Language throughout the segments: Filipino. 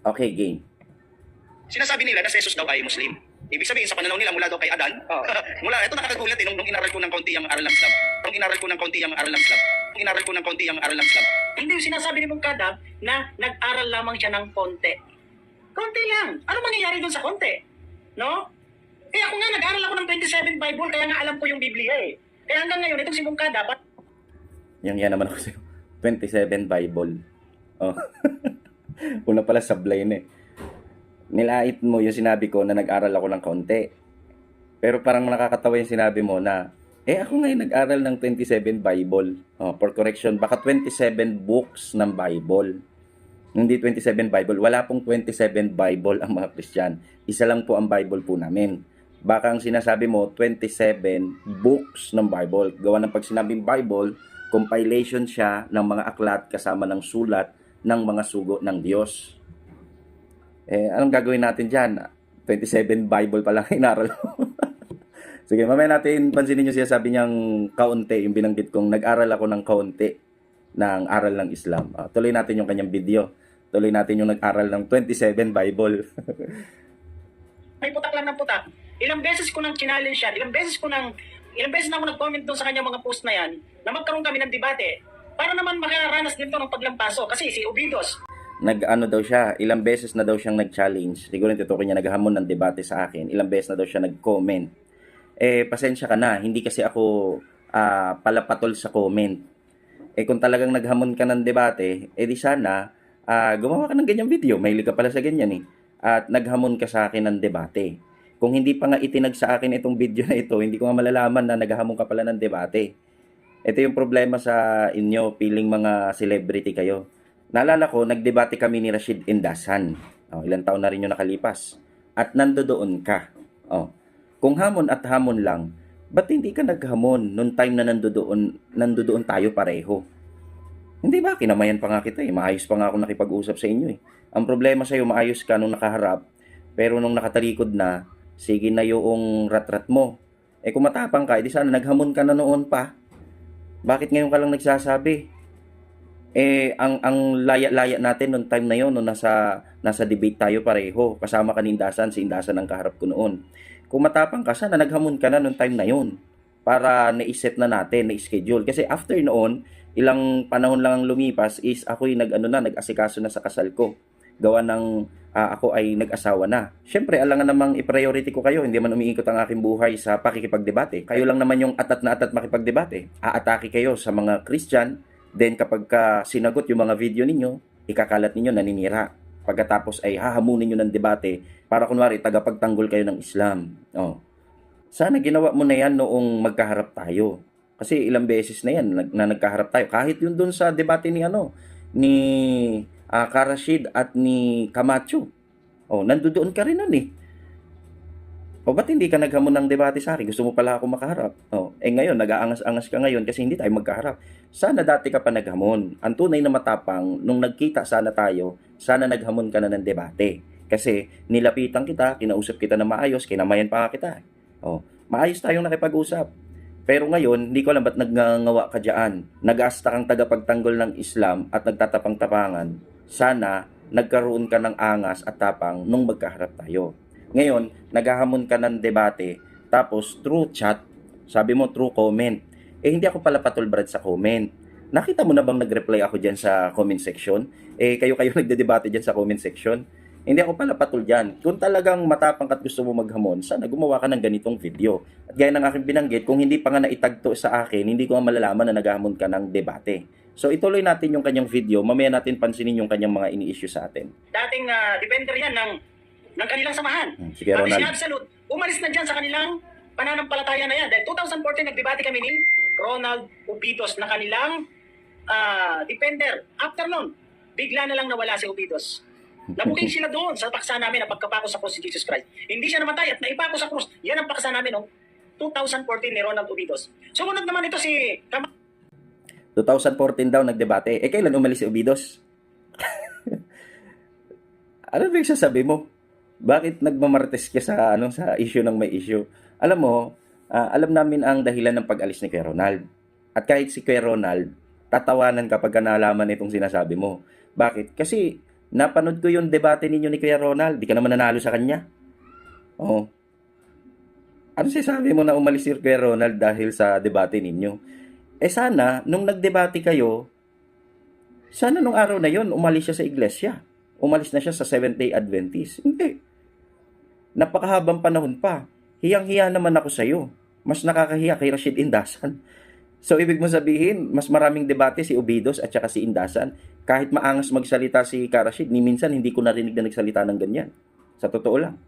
Okay, game. Sinasabi nila na si Jesus daw ay Muslim. Ibig sabihin sa pananaw nila mula daw kay Adan, ito nakakagulat nung inaral ko ng konti ang aral ng Islam. Nung inaral ko ng konti ang aral ng Islam. Nung inaral ko ng konti ang aral ng Islam. Hindi yung sinasabi ni Mungkada na nag-aral lamang siya ng konti. Konti lang. Ano mangyayari doon sa konti? No? Eh ako nga, nag-aral ako ng 27 Bible, kaya nga alam ko yung Biblia eh. Kaya hanggang ngayon, itong si Mungkada, Yan naman ako sa'yo. 27 Bible. Oh. Una pala sablay na eh. Nilait mo yung sinabi ko na nag-aral ako ng kaunti. Pero parang nakakatawa yung sinabi mo na, ako ngayon nag-aral ng 27 Bible. Oh, for correction, baka 27 books ng Bible. Hindi 27 Bible. Wala pong 27 Bible ang mga Christian. Isa lang po ang Bible po namin. Baka ang sinasabi mo, 27 books ng Bible. Gawa ng pag sinabing Bible, compilation siya ng mga aklat kasama ng sulat ng mga sugo ng Diyos. Anong gagawin natin dyan? 27 Bible pa lang inaral mo. Sige, mamaya natin pansinin nyo siya sabi niyang kaunti, yung binanggit kong nag-aral ako ng kaunti ng aral ng Islam. Tuloy natin yung kanyang video. Tuloy natin yung nag-aral ng 27 Bible. may putak lang ng putak. Ilang beses ko nang challenge siya, ilang beses na ako nag-comment doon sa kanyang mga post na yan, na magkaroon kami ng debate. Para naman makaranas din to ng paglampaso. Kasi si Obidos, Nag-ano daw siya, ilang beses na daw siyang nag-challenge. Siguro tinutukoy niya naghamon ng debate sa akin. Ilang beses na daw siya nag-comment. Pasensya ka na, hindi kasi ako palapatol sa comment. Kung talagang naghamon ka ng debate, di sana gumawa ka ng ganyang video. Mahilig ka pala sa ganyan eh. At naghamon ka sa akin ng debate. Kung hindi pa nga itinag sa akin itong video na ito, hindi ko nga malalaman na naghamon ka pala ng debate. Ito yung problema sa inyo, piling mga celebrity kayo. Naalala ko, nagdebate kami ni Rashid Indasan. Ilang taon na rin yung nakalipas. At nandoon ka. Kung hamon at hamon lang, ba't hindi ka naghamon nung time na nandoon tayo pareho? Hindi ba? Kinamayan pa nga kita eh. Maayos pa nga ako nakipag-usap sa inyo eh. Ang problema sa'yo, maayos ka nung nakaharap. Pero nung nakatalikod na, sige na yung rat-rat mo. Kung matapang ka, edi sana naghamon ka na noon pa. Bakit ngayon ka lang nagsasabi? Ang laya-laya natin noong time na yon, nung nasa debate tayo pareho, kasama ka ni Indasan, si Indasan ang kaharap ko noon. Kung matapang ka, sana naghamon ka na noong time na yon para na-set na natin, na-schedule. Kasi after noon, ilang panahon lang ang lumipas is ako'y nag-asikaso na sa kasal ko. Gawa ng ako ay nag-asawa na. Siyempre, alangan namang i-priority ko kayo. Hindi man umiikot ang aking buhay sa pakikipagdebate. Kayo lang naman yung atat na atat makipagdebate. Aatake kayo sa mga Christian. Then kapag sinagot yung mga video ninyo, ikakalat ninyo naninira. Pagkatapos ay hahamunin nyo ng debate para kunwari tagapagtanggol kayo ng Islam. Sana ginawa mo na yan noong magkaharap tayo. Kasi ilang beses na yan na nagkaharap tayo. Kahit yun dun sa debate ni Karashid at ni Camacho. Nandoon ka rin nun eh. Ba't hindi ka naghamon ng debate sa akin? Gusto mo pala ako makaharap. Ngayon, nag-aangas-angas ka ngayon kasi hindi tayo magkaharap. Sana dati ka pa naghamon. Ang tunay na matapang, nung nagkita sana tayo, sana naghamon ka na ng debate. Kasi nilapitan kita, kinausap kita na maayos, kinamayan pa kita. Maayos tayong nakipag-usap. Pero ngayon, hindi ko alam ba't nagngangawa ka dyan. Nag-asta kang tagapagtanggol ng Islam at nagtatapang-tapangan. Sana nagkaroon ka ng angas at tapang nung magkaharap tayo. Ngayon, naghahamon ka ng debate, tapos through chat, sabi mo through comment. Hindi ako pala patulbrad sa comment. Nakita mo na bang nag-reply ako dyan sa comment section? Kayo nagde-debate dyan sa comment section. Hindi ako pala patul dyan. Kung talagang matapang at gusto mo maghamon, sana gumawa ka ng ganitong video. At gaya ng aking binanggit, kung hindi pa nga naitagto sa akin, hindi ko nga malalaman na naghahamon ka ng debate. So ituloy natin yung kanyang video, mamaya natin pansinin yung kanyang mga ini-issue sa atin. dating defender yan ng kanilang samahan. Sige, Pati si Ronald. Absolute, umalis na dyan sa kanilang pananampalataya na yan. Dahil 2014, nagdebate kami ni Ronald Ubidos na kanilang defender. After nun, bigla na lang nawala si Ubidos. Nabuking sila doon sa paksa namin na pagkapako sa krus si Jesus Christ. Hindi siya namatay at naipako sa krus. Yan ang paksa namin noong 2014 ni Ronald Ubidos. Sumunod naman ito si 2014 daw nagdebate. Kailan umalis si Ubidos? Ano ba sasabi mo? Bakit nagmamartes ka sa sa issue ng may issue? Alam mo, alam namin ang dahilan ng pag-alis ni Kuya Ronald. At kahit si Kuya Ronald, tatawanan kapag nalaman itong sinasabi mo. Bakit? Kasi Napanood ko yung debate ninyo ni Kuya Ronald. Di ka naman nanalo sa kanya. Oh. Ano sinasabi mo na umalis si Kuya Ronald dahil sa debate ninyo? Sana, nung nagdebate kayo, sana nung araw na yon umalis siya sa iglesia. Umalis na siya sa Seventh-day Adventist. Hindi. Napakahabang panahon pa. Hiyang-hiya naman ako sa'yo. Mas nakakahiya kay Rashid Indasan. So, ibig mo sabihin, mas maraming debate si Ubidos at saka si Indasan. Kahit maangas magsalita si Rashid, ni minsan hindi ko narinig na nagsalita ng ganyan. Sa totoo lang.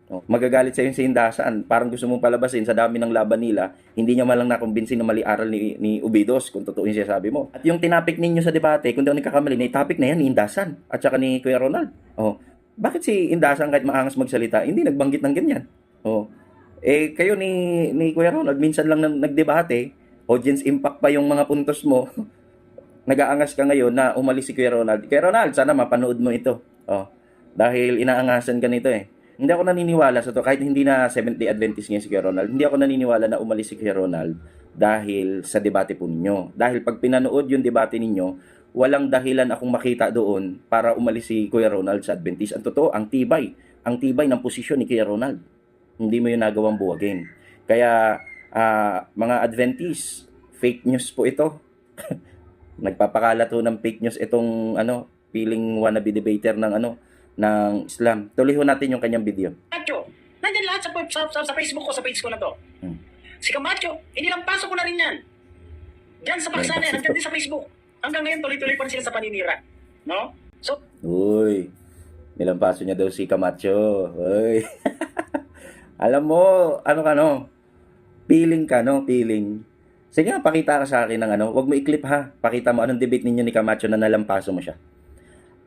Magagalit sa'yo si Indasan. Parang gusto mong palabasin sa dami ng laban nila. Hindi niya malang nakumbinsin na mali aral ni Ubidos, kung totoo yung sinasabi mo. At yung tinapik ninyo sa debate, kung di ako nagkakamali, na topic na yan ni Indasan at saka ni Kuya Ronald. Bakit si Indasan kahit maangas magsalita, hindi nagbanggit ng ganyan? Kayo ni Kuya Ronald, minsan lang nagdebate, audience impact pa yung mga puntos mo. Nag-aangas ka ngayon na umalis si Kuya Ronald. Kuya Ronald, sana mapanood mo ito. Dahil inaangasan ka nito eh. Hindi ako naniniwala sa to, kahit hindi na Seventh-day Adventist ngayon si Kuya Ronald, hindi ako naniniwala na umalis si Kuya Ronald dahil sa debate po ninyo. Dahil pag pinanood yung debate ninyo, walang dahilan akong makita doon para umalis si Kuya Ronald sa Adventist. Ang totoo, ang tibay ng posisyon ni Kuya Ronald. Hindi mo yun nagawang buwagin. Kaya, mga Adventist, fake news po ito. Nagpapakalat ho ng fake news itong feeling wannabe debater ng Islam. Tuloy ho natin yung kanyang video. Camacho, nandyan lahat sa Facebook ko, sa page ko na to. Si Camacho, inilampaso ko na rin yan. Diyan sa paksa na yan, nandyan din sa Facebook. Hanggang ngayon, tuloy-tuloy pa rin sila sa paninira. No? So, Uy, nilampaso niya daw si Camacho. Uy. Alam mo, feeling ka, feeling. Sige nga, pakita ka sa akin ng wag mo i-clip ha. Pakita mo anong debate ninyo ni Camacho na nalampaso mo siya.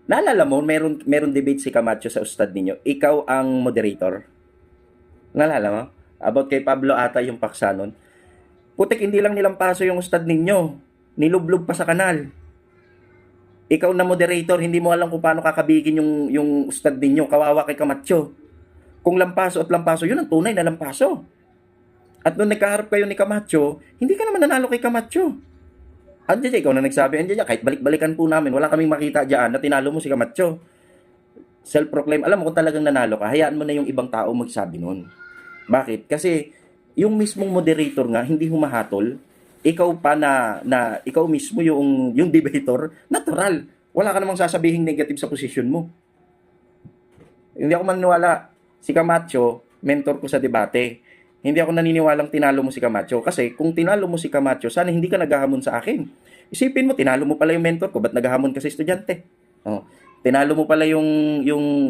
Naalala mo, meron debate si Camacho sa ustad ninyo. Ikaw ang moderator. Naalala mo? About kay Pablo ata yung paksa nun. Putik, hindi lang nilampaso yung ustad ninyo. Nilublog pa sa kanal. Ikaw na moderator, hindi mo alam kung paano kakabigin yung ustad ninyo. Kawawa kay Camacho. Kung lampaso at lampaso, yun ang tunay na lampaso. At nung nagkaharap kayo ni Camacho, hindi ka naman nanalo kay Camacho. Andiyan, ikaw na nagsabi, andiyan, kahit balik-balikan po namin, wala kaming makita dyan na tinalo mo si Camacho. Self-proclaim. Alam mo kung talagang nanalo ka, hayaan mo na yung ibang tao magsabi nun. Bakit? Kasi yung mismong moderator nga, hindi humahatol. Ikaw pa na ikaw mismo yung debater, natural. Wala ka namang sasabihing negative sa posisyon mo. Hindi ako maniniwala. Si Camacho, mentor ko sa debate. Hindi ako naniniwalang tinalo mo si Camacho. Kasi kung tinalo mo si Camacho, sana hindi ka naghahamon sa akin. Isipin mo, tinalo mo pala yung mentor ko. Ba't naghahamon ka sa estudyante? Tinalo mo pala yung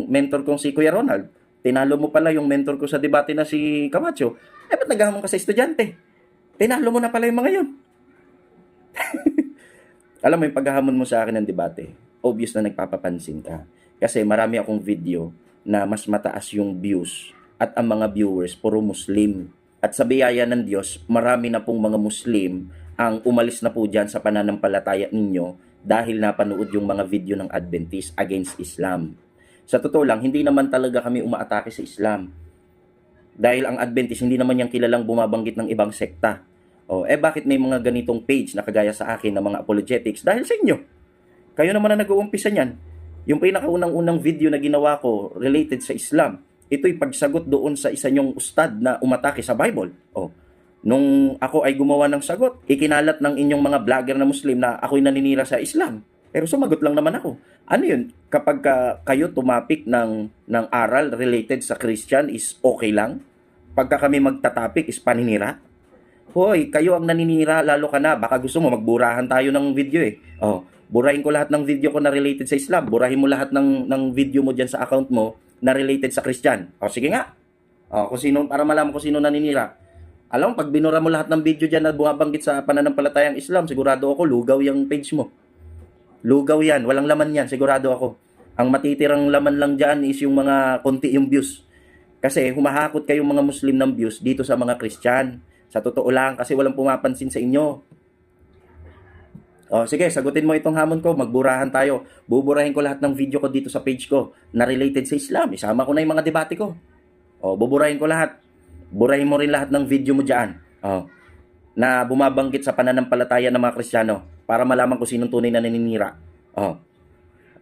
mentor kong si Kuya Ronald. Tinalo mo pala yung mentor ko sa debate na si Camacho. Ba't naghahamon ka sa estudyante? Tinalo mo na pala yung mga yun. Alam mo, yung paghahamon mo sa akin ng debate, obvious na nagpapapansin ka. Kasi marami akong video na mas mataas yung views at ang mga viewers puro Muslim. At sa biyaya ng Diyos, marami na pong mga Muslim ang umalis na po dyan sa pananampalataya ninyo dahil napanood yung mga video ng Adventist against Islam. Sa totoo lang, hindi naman talaga kami umaatake sa Islam. Dahil ang Adventist, hindi naman yung kilalang bumabanggit ng ibang sekta. Bakit may mga ganitong page na kagaya sa akin ng mga apologetics? Dahil sa inyo. Kayo naman na nag-uumpisa niyan. Yung pinakaunang-unang video na ginawa ko related sa Islam, ito'y pagsagot doon sa isa nyong ustad na umatake sa Bible. Nung ako ay gumawa ng sagot, ikinalat ng inyong mga vlogger na Muslim na ako'y naninira sa Islam. Pero sumagot lang naman ako. Ano yun? Kapag kayo tumapik ng aral related sa Christian is okay lang? Pagka kami magtatapik is paninira? Hoy, kayo ang naninira, lalo ka na. Baka gusto mo, magburahan tayo ng video eh. Burahin ko lahat ng video ko na related sa Islam. Burahin mo lahat ng video mo dyan sa account mo na related sa Christian. Sige nga. Kung sino, para malaman kung sino naninira. Alam mo, pag binura mo lahat ng video dyan na bumabanggit sa pananampalatayang Islam, sigurado ako, lugaw yung page mo. Lugaw yan. Walang laman yan. Sigurado ako. Ang matitirang laman lang dyan is yung mga konti yung views. Kasi humahakot kayong mga Muslim ng views dito sa mga Christian. Sa totoo lang, kasi walang pumapansin sa inyo. Sige, sagutin mo itong hamon ko, magburahan tayo. Buburahin ko lahat ng video ko dito sa page ko na related sa Islam. Isama ko na yung mga debate ko. Buburahin ko lahat. Burahin mo rin lahat ng video mo dyan. Na bumabanggit sa pananampalataya ng mga Kristiyano para malaman kung sinong tunay na naninira.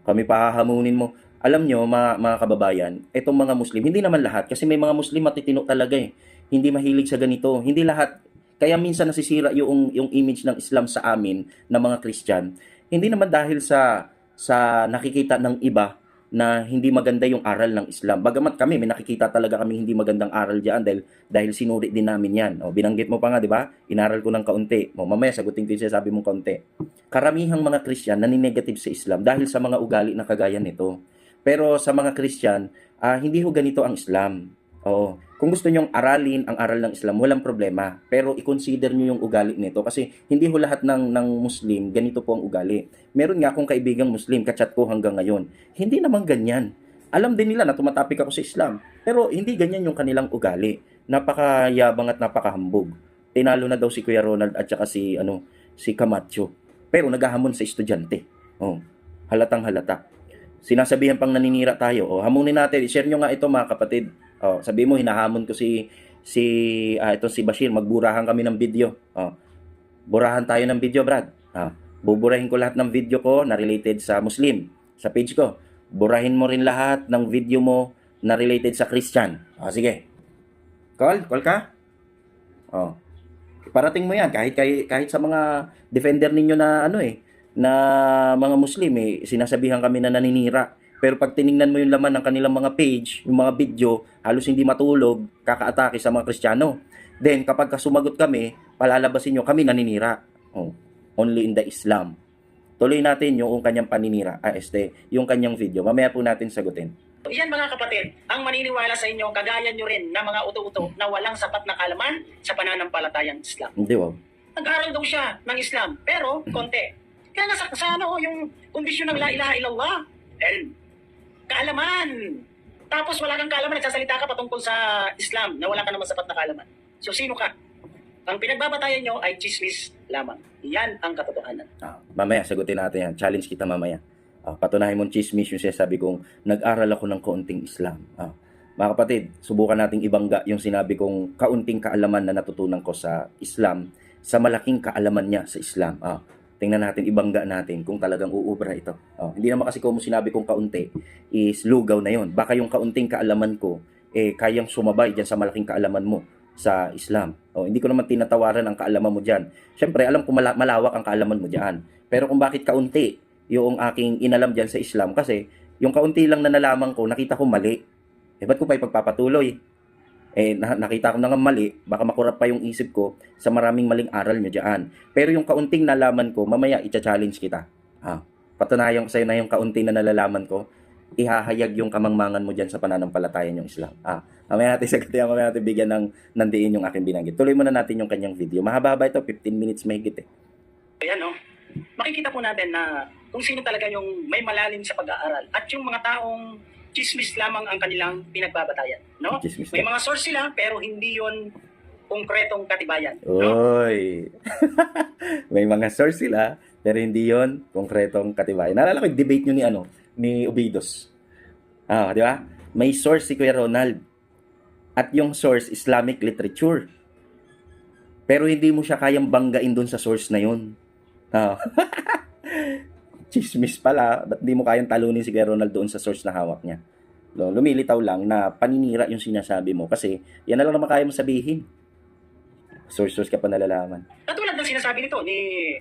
Kami pahahamunin mo. Alam nyo, mga kababayan, itong mga Muslim, hindi naman lahat, kasi may mga Muslim matitino talaga eh. Hindi mahilig sa ganito. Hindi lahat. Kaya minsan nasisira yung image ng Islam sa amin, ng mga Christian. Hindi naman dahil sa nakikita ng iba na hindi maganda yung aral ng Islam. Bagamat kami, may nakikita talaga kami hindi magandang aral diyan dahil sinuri din namin yan. O, binanggit mo pa nga, di ba? Inaral ko ng kaunti. O, mamaya, sagutin ko yung sinasabi mong kaunti. Karamihang mga Christian naninegative sa Islam dahil sa mga ugali na kagaya nito. Pero sa mga Christian, hindi ho ganito ang Islam. Oo. Kung gusto nyong aralin ang aral ng Islam, walang problema. Pero i-consider nyo yung ugali nito kasi hindi ho lahat ng Muslim ganito po ang ugali. Meron nga akong kaibigang Muslim, kachat ko hanggang ngayon. Hindi naman ganyan. Alam din nila na tumatapik ako sa Islam. Pero hindi ganyan yung kanilang ugali. Napakayabang at napakahambog. Tinalo na daw si Kuya Ronald at saka si Camacho. Pero naghahamon sa estudyante. Oh, halatang halata. Sinasabihan pang naninira tayo. Oh, hamunin natin. I-share nyo nga ito mga kapatid. Oh, sabi mo hinahamon ko ito si Bashir, magburahan kami ng video. Oh. Burahan tayo ng video, Brad. Buburahin ko lahat ng video ko na related sa Muslim sa page ko. Burahin mo rin lahat ng video mo na related sa Christian. Sige. Call ka? Oh. Parating mo 'yan kahit sa mga defender ninyo na na mga Muslim sinasabihan kami na naninira. Pero pag tiningnan mo yung laman ng kanilang mga page, yung mga video, halos hindi matulog, kakaatake sa mga Kristiyano. Then, kapag sumagot kami, palalabasin nyo, kami naninira. Oh, only in the Islam. Tuloy natin yung kanyang paninira, yung kanyang video. Mamaya po natin sagutin. Yan mga kapatid, ang maniniwala sa inyo, kagaya nyo rin na mga uto-uto na walang sapat na kaalaman sa pananampalatayang Islam. Hindi ba? Nag-aral daw siya ng Islam, pero konti. Kaya nga sa yung kondisyon ng la ilaha illallah, kaalaman. Tapos wala kang kaalaman, nagsasalita ka patungkol sa Islam na wala ka naman sapat na kaalaman. So sino ka? Ang pinagbabatayan nyo ay chismis lamang. Yan ang katotohanan. Mamaya, sagutin natin yan. Challenge kita mamaya. Patunahin mong chismis yung sinasabi kong nag-aral ako ng kaunting Islam. Mga kapatid, subukan nating ibangga yung sinabi kong kaunting kaalaman na natutunan ko sa Islam sa malaking kaalaman niya sa Islam. Tingnan natin, ibangga natin kung talagang uubra ito. Hindi naman kasi kung sinabi kong kaunti is lugaw na yon. Baka yung kaunting kaalaman ko, kayang sumabay dyan sa malaking kaalaman mo sa Islam. Hindi ko naman tinatawaran ang kaalaman mo dyan. Siyempre, alam ko malawak ang kaalaman mo dyan. Pero kung bakit kaunti yung aking inalam dyan sa Islam, kasi yung kaunti lang na nalaman ko, nakita ko mali. Ba't ko pa ipagpapatuloy? Nakita ko na nga mali, baka makurap pa yung isip ko sa maraming maling aral nyo dyan. Pero yung kaunting nalaman ko, mamaya i-challenge kita. Patunayan ko sa'yo na yung kaunting na nalalaman ko, ihahayag yung kamangmangan mo dyan sa pananampalatayan yung Islam. Mamaya natin sagutin, mamaya natin bigyan ng diin yung aking binanggit. Tuloy muna natin yung kanyang video. Mahaba-haba ito, 15 minutes mahigit Ayan makikita po natin na kung sino talaga yung may malalim sa pag-aaral at yung mga taong chismis lamang ang kanilang pinagbabatayan, no? May mga source sila pero hindi yon konkretong katibayan, no? Oy. May mga source sila pero hindi yon konkretong katibayan. Naalala ko yung debate nyo ni Ubidos. Di ba? May source si Kuya Ronald at yung source Islamic literature. Pero hindi mo siya kayang banggain doon sa source na yun. Chismis pala, ba't di mo kayang talunin si Kuya Ronald doon sa source na hawak niya? Lumilitaw lang na paninira yung sinasabi mo kasi yan na lang naman kaya mo sabihin. Source ka pa nalalaman. Katulad ng sinasabi nito ni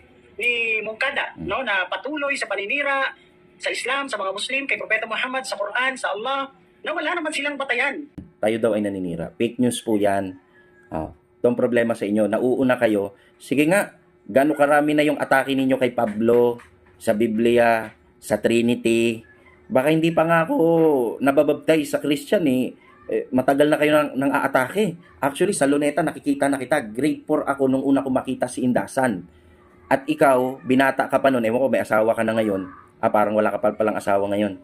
Mungkada, no, na patuloy sa paninira sa Islam, sa mga Muslim, kay Propeta Muhammad, sa Quran, sa Allah, na wala naman silang batayan. Tayo daw ay naninira. Fake news po yan. Itong problema sa inyo, nauuna kayo. Sige nga, gaano karami na yung atake ninyo kay Pablo, sa Biblia, sa Trinity. Baka hindi pa nga ako nabababtay sa Christian matagal na kayo nang aatake. Actually, sa Luneta nakikita na kita. Grade 4 ako nung una ko makita si Indasan. At ikaw, binata ka pa noon. Ewan ko, may asawa ka na ngayon. Parang wala ka pa palang asawa ngayon.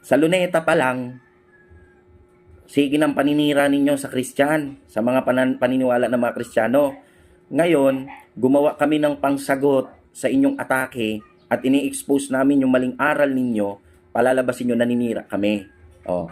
Sa Luneta pa lang, sige ng paninira ninyo sa Christian, sa mga paniniwala ng mga Kristiyano. Ngayon, gumawa kami ng pangsagot sa inyong atake at ini-expose namin yung maling aral ninyo, palalabasin nyo, naninira kami.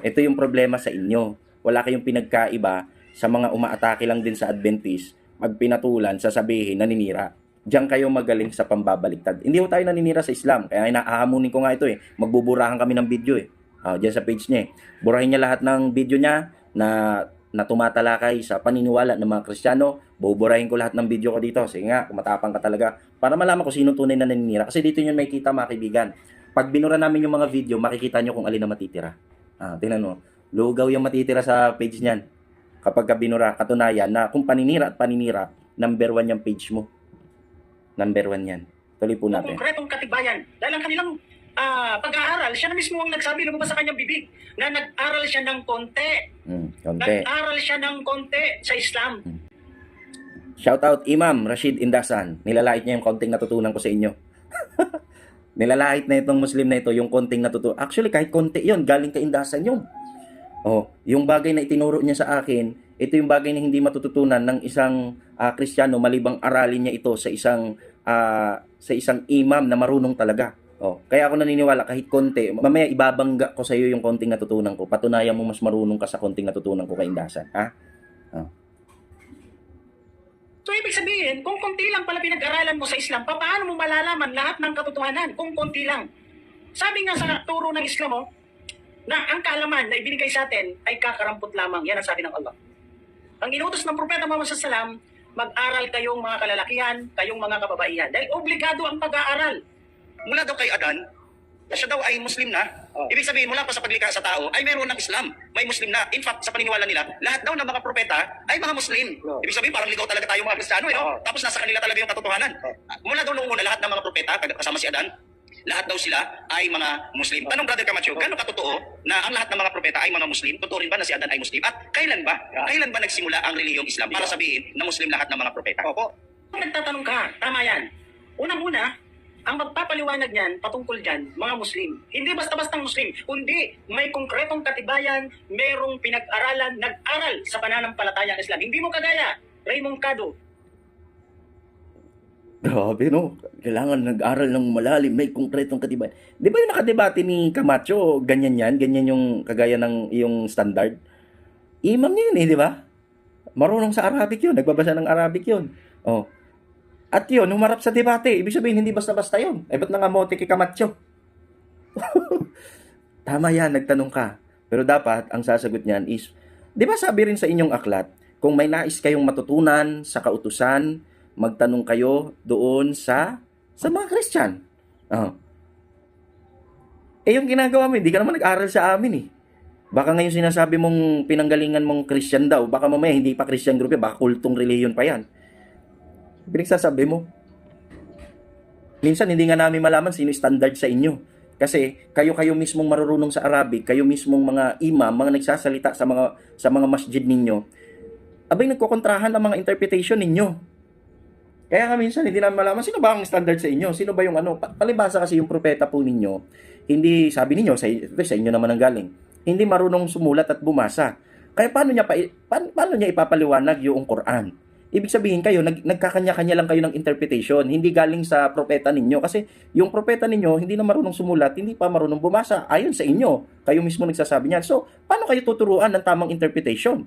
Ito yung problema sa inyo. Wala kayong pinagkaiba sa mga umaatake lang din sa Adventist, magpinatulan, sasabihin, naninira. Diyan kayo magaling sa pambabaliktad. Hindi ho tayo naninira sa Islam. Kaya inaahamunin ko nga ito eh. Magbuburahan kami ng video eh. Diyan sa page niya eh. Burahin niya lahat ng video niya na tumatalakay sa paniniwala ng mga Kristiyano. Buburahin ko lahat ng video ko dito. Sige nga, matapang ka talaga. Para malaman ko sino tunay na naninira. Kasi dito yun may kita mga kaibigan. Pag binura namin yung mga video, makikita nyo kung alin na matitira. Tingnan mo. Lugaw yung matitira sa page niyan. Kapag ka binura, katunayan na kung paninira at paninira, number 1 yung page mo. Number 1 yan. Tuloy po natin. Konkretong katibayan. Dahil ang kanilang pag-aaral, siya na mismo ang nagsabi, lumabas sa kanyang bibig, na nag-aral siya ng konti. Konti. Nag-aral siya ng konti sa Islam. Shout out Imam Rashid Indasan. Nilalait niya yung konting natutunan ko sa inyo. Nilalait na itong Muslim na ito yung konting natutunan. Actually, kahit konti yon galing kay Indasan yun. Yung bagay na itinuro niya sa akin, ito yung bagay na hindi matututunan ng isang Kristiyano malibang aralin niya ito sa isang imam na marunong talaga. Kaya ako naniniwala kahit konti, mamaya ibabangga ko sa iyo yung konting natutunan ko. Patunayan mo mas marunong ka sa konting natutunan ko kay Indasan, ha? So, ibig sabihin, kung konti lang pala pinag-aralan mo sa Islam, paano mo malalaman lahat ng katotohanan kung konti lang? Sabi nga sa turo ng Islam, na ang kaalaman na ibinigay sa atin ay kakarampot lamang. Yan ang sabi ng Allah. Ang inutos ng Propeta Muhammad SAW, mag-aral kayong mga kalalakihan, kayong mga kababaihan. Dahil obligado ang pag-aaral. Mula daw kay Adan, siya daw ay Muslim na. Ibig sabihin, mula pa sa paglikha sa tao, ay meron ng Islam. May Muslim na. In fact, sa paniniwala nila, lahat daw ng mga propeta ay mga Muslim. Ibig sabihin, parang ligaw talaga tayo mga Kristiyano. Tapos nasa kanila talaga yung katotohanan. Mula daw noong una, lahat ng mga propeta, kasama si Adan, lahat daw sila ay mga Muslim. Tanong Brother Camacho, gano'ng katotoo na ang lahat ng mga propeta ay mga Muslim? Totoo rin ba na si Adan ay Muslim? At kailan ba? Kailan ba nagsimula ang relihiyong Islam para sabihin na Muslim lahat ng mga propeta? Kung nagtatanong ka, tama yan. Unang-una, ang magpapaliwanag niyan, patungkol dyan, mga Muslim. Hindi basta-bastang Muslim, kundi may konkretong katibayan, merong pinag-aralan, nag-aral sa pananampalatayang Islam. Hindi mo kagaya, Raymond Cado. Grabe, no? Kailangan nag-aral ng malalim, may konkretong katibayan. Di ba yung nakadebate ni Camacho, ganyan yan? Ganyan yung kagaya ng yung standard? Imam niya yun di ba? Marunong sa Arabic yun, nagbabasa ng Arabic yun. At yun, humarap sa debate. Ibig sabihin, hindi basta-basta yun. Ba't nangamote kay Camacho? Tama yan, nagtanong ka. Pero dapat, ang sasagot niyan is, di ba sabi rin sa inyong aklat, kung may nais kayong matutunan sa kautusan, magtanong kayo doon sa mga Christian. Yung ginagawa mo, hindi ka naman nag-aral sa amin eh. Baka ngayon sinasabi mong pinanggalingan mong Christian daw, baka mamaya hindi pa Christian group yan, baka kultong reliyon pa yan. Pinagsasabi mo. Minsan hindi nga namin malaman sino standard sa inyo. Kasi kayo mismong marurunong sa Arabic, kayo mismong mga imam, mga nagsasalita sa mga masjid ninyo, abay nagkokontrahan ng mga interpretation ninyo. Kaya nga minsan hindi namin malaman sino ba ang standard sa inyo, sino ba yung palibasa kasi yung propeta po ninyo, hindi sabi ninyo sa inyo naman ang galing, hindi marunong sumulat at bumasa. Kaya paano niya ipapaliwanag yung Quran? Ibig sabihin kayo, nagkakanya-kanya lang kayo ng interpretation, hindi galing sa propeta ninyo. Kasi yung propeta ninyo, hindi na marunong sumulat, hindi pa marunong bumasa, ayon sa inyo. Kayo mismo nagsasabi niyan. So, paano kayo tuturuan ng tamang interpretation?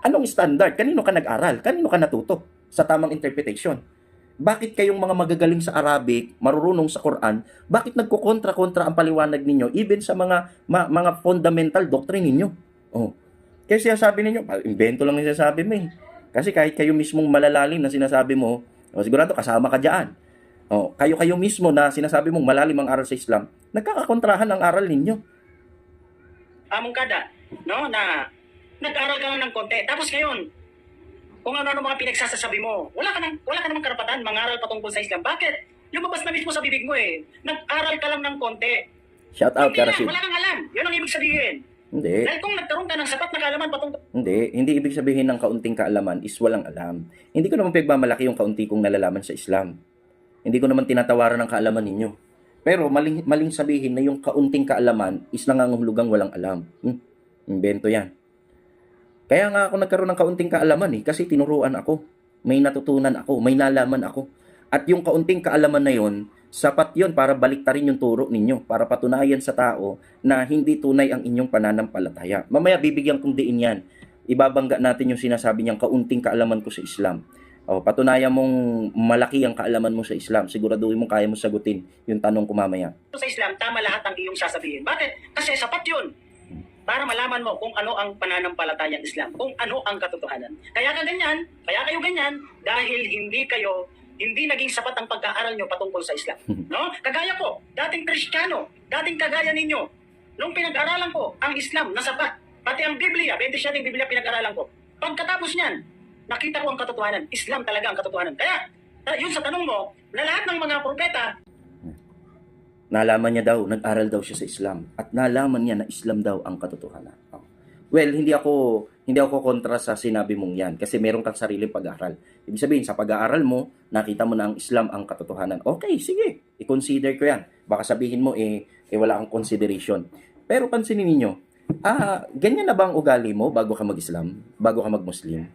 Anong standard? Kanino ka nag-aral? Kanino ka natuto sa tamang interpretation? Bakit kayong mga magagaling sa Arabic, marurunong sa Quran, bakit nagkukontra-kontra ang paliwanag ninyo, even sa mga fundamental doctrine ninyo? Kaya sinasabi ninyo, invento lang yung sinasabi mo eh. Kasi kahit kayo mismong malalalim na sinasabi mo, sigurado kasama ka dyan. Kayo mismo na sinasabi mong malalim ang aral sa Islam, nagkakakontrahan ang aral ninyo. Among kada, no, na nag-aral ka lang ng konti. Tapos ngayon, kung ano mga pinagsasabi mo, wala ka namang karapatan mangaral patungkol sa Islam. Bakit? Lumabas na mismo sa bibig mo eh. Nag-aral ka lang ng konti. Shout out ka, Rashid. Wala kang alam. Yun ang ibig sabihin. Hindi. Dahil kung nagkaroon ka ng sapat na kaalaman patungkol... Hindi ibig sabihin ng kaunting kaalaman is walang alam. Hindi ko naman pagmamalaki yung kaunti kong nalalaman sa Islam. Hindi ko naman tinatawaran ng kaalaman ninyo. Pero maling sabihin na yung kaunting kaalaman is nangangahulugang walang alam. Invento yan. Kaya nga ako nagkaroon ng kaunting kaalaman eh, kasi tinuruan ako. May natutunan ako, may nalaman ako. At yung kaunting kaalaman na yon, sapat yon para baliktarin yung turo ninyo, para patunayan sa tao na hindi tunay ang inyong pananampalataya. Mamaya bibigyan kong diin yan. Ibabangga natin yung sinasabi niyang kaunting kaalaman ko sa Islam. Patunayan mong malaki ang kaalaman mo sa Islam. Siguraduhin mo kaya mo sagutin yung tanong ko mamaya. Sa Islam, tama lahat ang iyong sasabihin. Bakit? Kasi sapat yun. Para malaman mo kung ano ang pananampalatayang Islam, kung ano ang katotohanan. Kaya kayo ganyan, dahil hindi naging sapat ang pag-aaral nyo patungkol sa Islam. No? Kagaya ko, dating Kristiyano, dating kagaya ninyo, nung pinag-aralan ko ang Islam na sapat, pati ang Biblia, 27 Biblia pinag-aralan ko. Pagkatapos niyan, nakita ko ang katotohanan. Islam talaga ang katotohanan. Kaya, yun sa tanong mo, na lahat ng mga propeta, Nalaman niya daw, nag-aral daw siya sa Islam. At nalaman niya na Islam daw ang katotohanan. Well, hindi ako kontra sa sinabi mong yan. Kasi meron kang sariling pag-aaral. Ibig sabihin, sa pag-aaral mo, nakita mo na ang Islam ang katotohanan. Okay, sige. I-consider ko yan. Baka sabihin mo, wala kang consideration. Pero pansinin ninyo, ganyan na ba ang ugali mo bago ka mag-Islam? Bago ka mag-Muslim?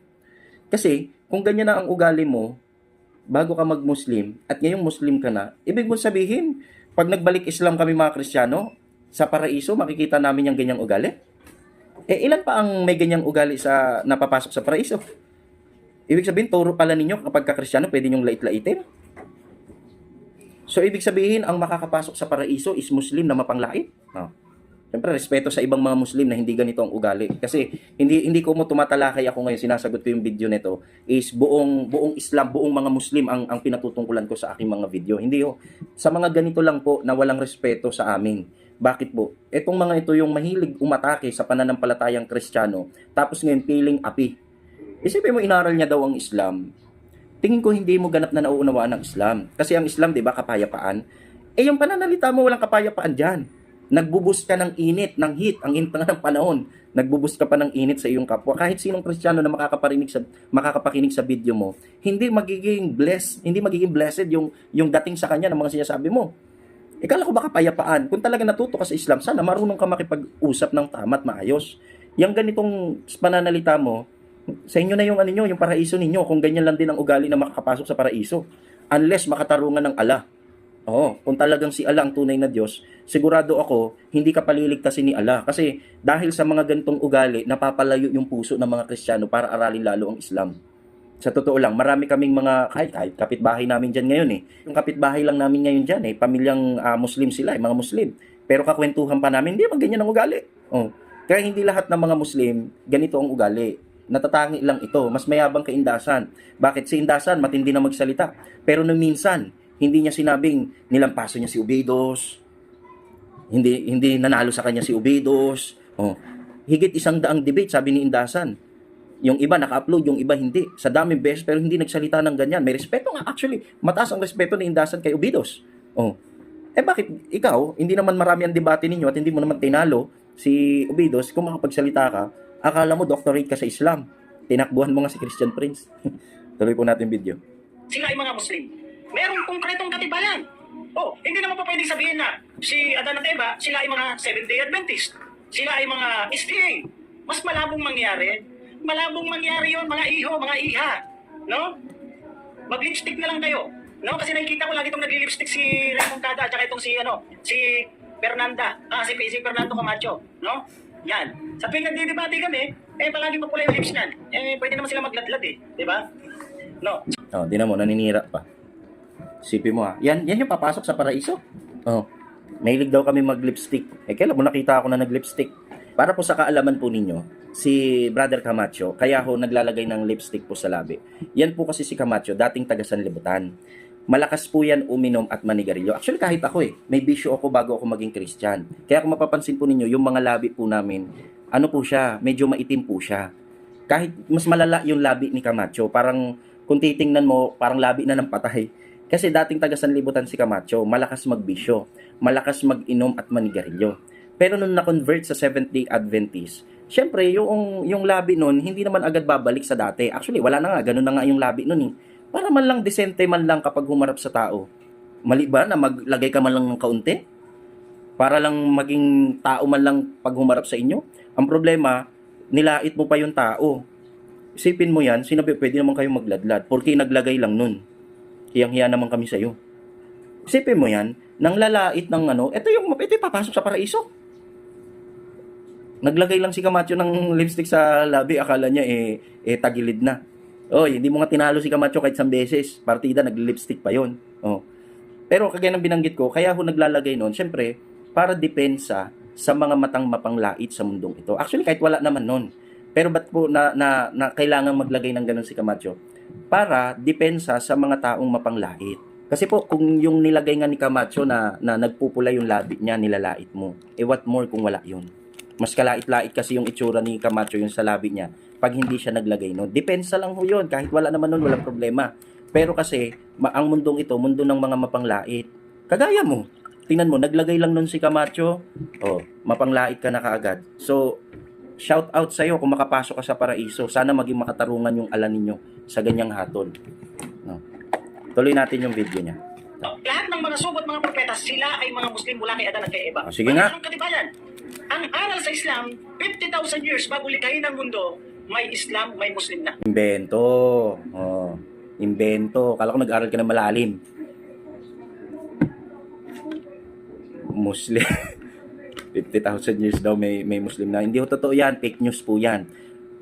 Kasi, kung ganyan na ang ugali mo, bago ka mag-Muslim, at ngayong Muslim ka na, ibig mo sabihin, pag nagbalik Islam kami mga Kristiyano, sa paraiso, makikita namin yung ganyang ugali? Ilan pa ang may ganyang ugali sa napapasok sa paraiso? Ibig sabihin, turo pala ninyo kapag ka-Kristiyano, pwede nyong lait-laitin? So, ibig sabihin, ang makakapasok sa paraiso is Muslim na mapanglait? Siyempre, respeto sa ibang mga Muslim na hindi ganito ang ugali. Kasi hindi ko mo tumatalakay ako ngayon, sinasagot ko yung video nito, is buong Islam, buong mga Muslim ang pinatutungkulan ko sa aking mga video. Hindi ho. Sa mga ganito lang po na walang respeto sa amin. Bakit po? Etong mga ito yung mahilig umatake sa pananampalatayang Kristiyano, tapos ngayon piling api. Isipin mo, inaral niya daw ang Islam. Tingin ko hindi mo ganap na nauunawaan ang Islam. Kasi ang Islam, di ba, kapayapaan? Yung pananalita mo, walang kapayapaan dyan. Nagbubus ka ng init, ng heat, ang init ng panahon. Nagbubus ka pa ng init sa iyong kapwa. Kahit sinong Kristiyano na makakapakinig sa video mo, hindi magiging blessed yung dating sa kanya ng mga sinasabi mo. Ikala ko baka payapaan. Kung talaga natuto ka sa Islam, sana marunong ka makipag-usap ng tama at maayos. Yung ganitong pananalita mo, sa inyo na yung yung paraiso ninyo, kung ganyan lang din ang ugali na makakapasok sa paraiso. Unless makatarungan ng Allah. Kung talagang si Allah ang tunay na Diyos, sigurado ako, hindi ka paliligtasin ni Allah. Kasi dahil sa mga ganitong ugali, napapalayo yung puso ng mga Kristiyano para aralin lalo ang Islam. Sa totoo lang, marami kaming mga, kahit kapitbahay namin dyan ngayon Yung kapitbahay lang namin ngayon dyan pamilyang Muslim sila, mga Muslim. Pero kakwentuhan pa namin, hindi man ganyan ang ugali. Kaya hindi lahat ng mga Muslim, ganito ang ugali. Natatangi lang ito, mas mayabang kay Indasan. Bakit? Si Indasan, matindi na magsalita. Pero nung minsan, hindi niya sinabing nilampaso niya si Ubaydos. Hindi nanalo sa kanya si Ubaydos. Higit 100 debate, sabi ni Indasan. Yung iba naka-upload, yung iba hindi. Sa daming beses, pero hindi nagsalita ng ganyan. May respeto nga, actually. Mataas ang respeto ni Indasan kay Ubaydos. Bakit ikaw, hindi naman marami ang debate ninyo at hindi mo naman tinalo si Ubaydos, kung makapagsalita ka, akala mo doctorate ka sa Islam. Tinakbuhan mo nga si Christian Prince. Tuloy po natin video. sila ay mga Muslim. Merong konkretong katibayan. Hindi naman pa pwedeng sabihin na si Adan at Eva, sila ay mga Seventh-day Adventist. Sila ay mga SDA. Mas malabong mangyari. Malabong mangyari yon, mga iho, mga iha. No? Mag-lipstick na lang kayo. No? Kasi nakikita ko lagi itong nagli-lipstick si Raymond Cada at saka itong si Fernanda. Si Fernando Camacho. No? Yan. Sa tuwing nagdidebate kami, palagi pa pula yung lips niyan. Pwede naman sila magladlad di ba? No? Di na mo, naninira pa. Sipin mo yan yung papasok sa paraiso. Mahilig daw kami mag-lipstick. Kailan mo nakita ako na nag-lipstick? Para po sa kaalaman po ninyo, si Brother Camacho, kaya ho naglalagay ng lipstick po sa labi. Yan po kasi si Camacho, dating taga Sanlibutan. Malakas po yan uminom at manigarilyo. Actually, kahit ako may bisyo ako bago ako maging Christian. Kaya kung mapapansin po ninyo, yung mga labi po namin, ano po siya, medyo maitim po siya. Kahit mas malala yung labi ni Camacho, parang kung titingnan mo, parang labi na ng patay. Kasi dating taga Sanlibutan si Camacho, malakas magbisyo, malakas mag-inom at manigarilyo. Pero nung na-convert sa Seventh-day Adventist, syempre, yung labi nun, hindi naman agad babalik sa dati. Actually, wala na nga, ganun na nga yung labi nun Para man lang desente man lang kapag humarap sa tao. Mali ba na maglagay ka man lang ng kaunti? Para lang maging tao man lang pag humarap sa inyo? Ang problema, nilait mo pa yung tao. Isipin mo yan, sinabi, pwede naman kayo magladlad. Porque naglagay lang nun. Hiyang-hiya naman kami sa'yo. Isipin mo yan, nang lalait ng ito yung papasok sa paraiso. Naglagay lang si Camacho ng lipstick sa labi, akala niya tagilid na. Oy, hindi mo nga tinalo si Camacho kahit isang beses. Partida, nag-lipstick pa yon. Oh. Pero kagaya ng binanggit ko, kaya ako naglalagay noon, syempre, para depensa sa mga matang mapanglait sa mundong ito. Actually, kahit wala naman noon. Pero ba't po na kailangan maglagay ng ganun si Camacho? Para depensa sa mga taong mapanglait. Kasi po, kung yung nilagay nga ni Camacho na nagpupula yung labi niya, nilalait mo. What more kung wala yun? Mas kalait-lait kasi yung itsura ni Camacho yung sa labi niya pag hindi siya naglagay nun. Depensa lang ho yun. Kahit wala naman nun, walang problema. Pero kasi, ang mundong ito, mundo ng mga mapanglait. Kagaya mo. Tingnan mo, naglagay lang nun si Camacho. Oh, mapanglait ka na kaagad. So, shout out sa'yo kung makapasok ka sa paraiso. Sana maging makatarungan yung ala ninyo sa ganyang hatol. No. Tuloy natin yung video niya. Lahat ng mga sugot mga propeta, sila ay mga Muslim mula kay Adan at kay Eva. Sige nga. Anong katibayan? Ang aral sa Islam, 50,000 years bago likhain ang mundo, may Islam, may Muslim na. Imbento. Oh, imbento. Kala ko nag-aral ka na malalim. Muslim. 50,000 years daw may Muslim na. Hindi ho totoo yan. Fake news po yan.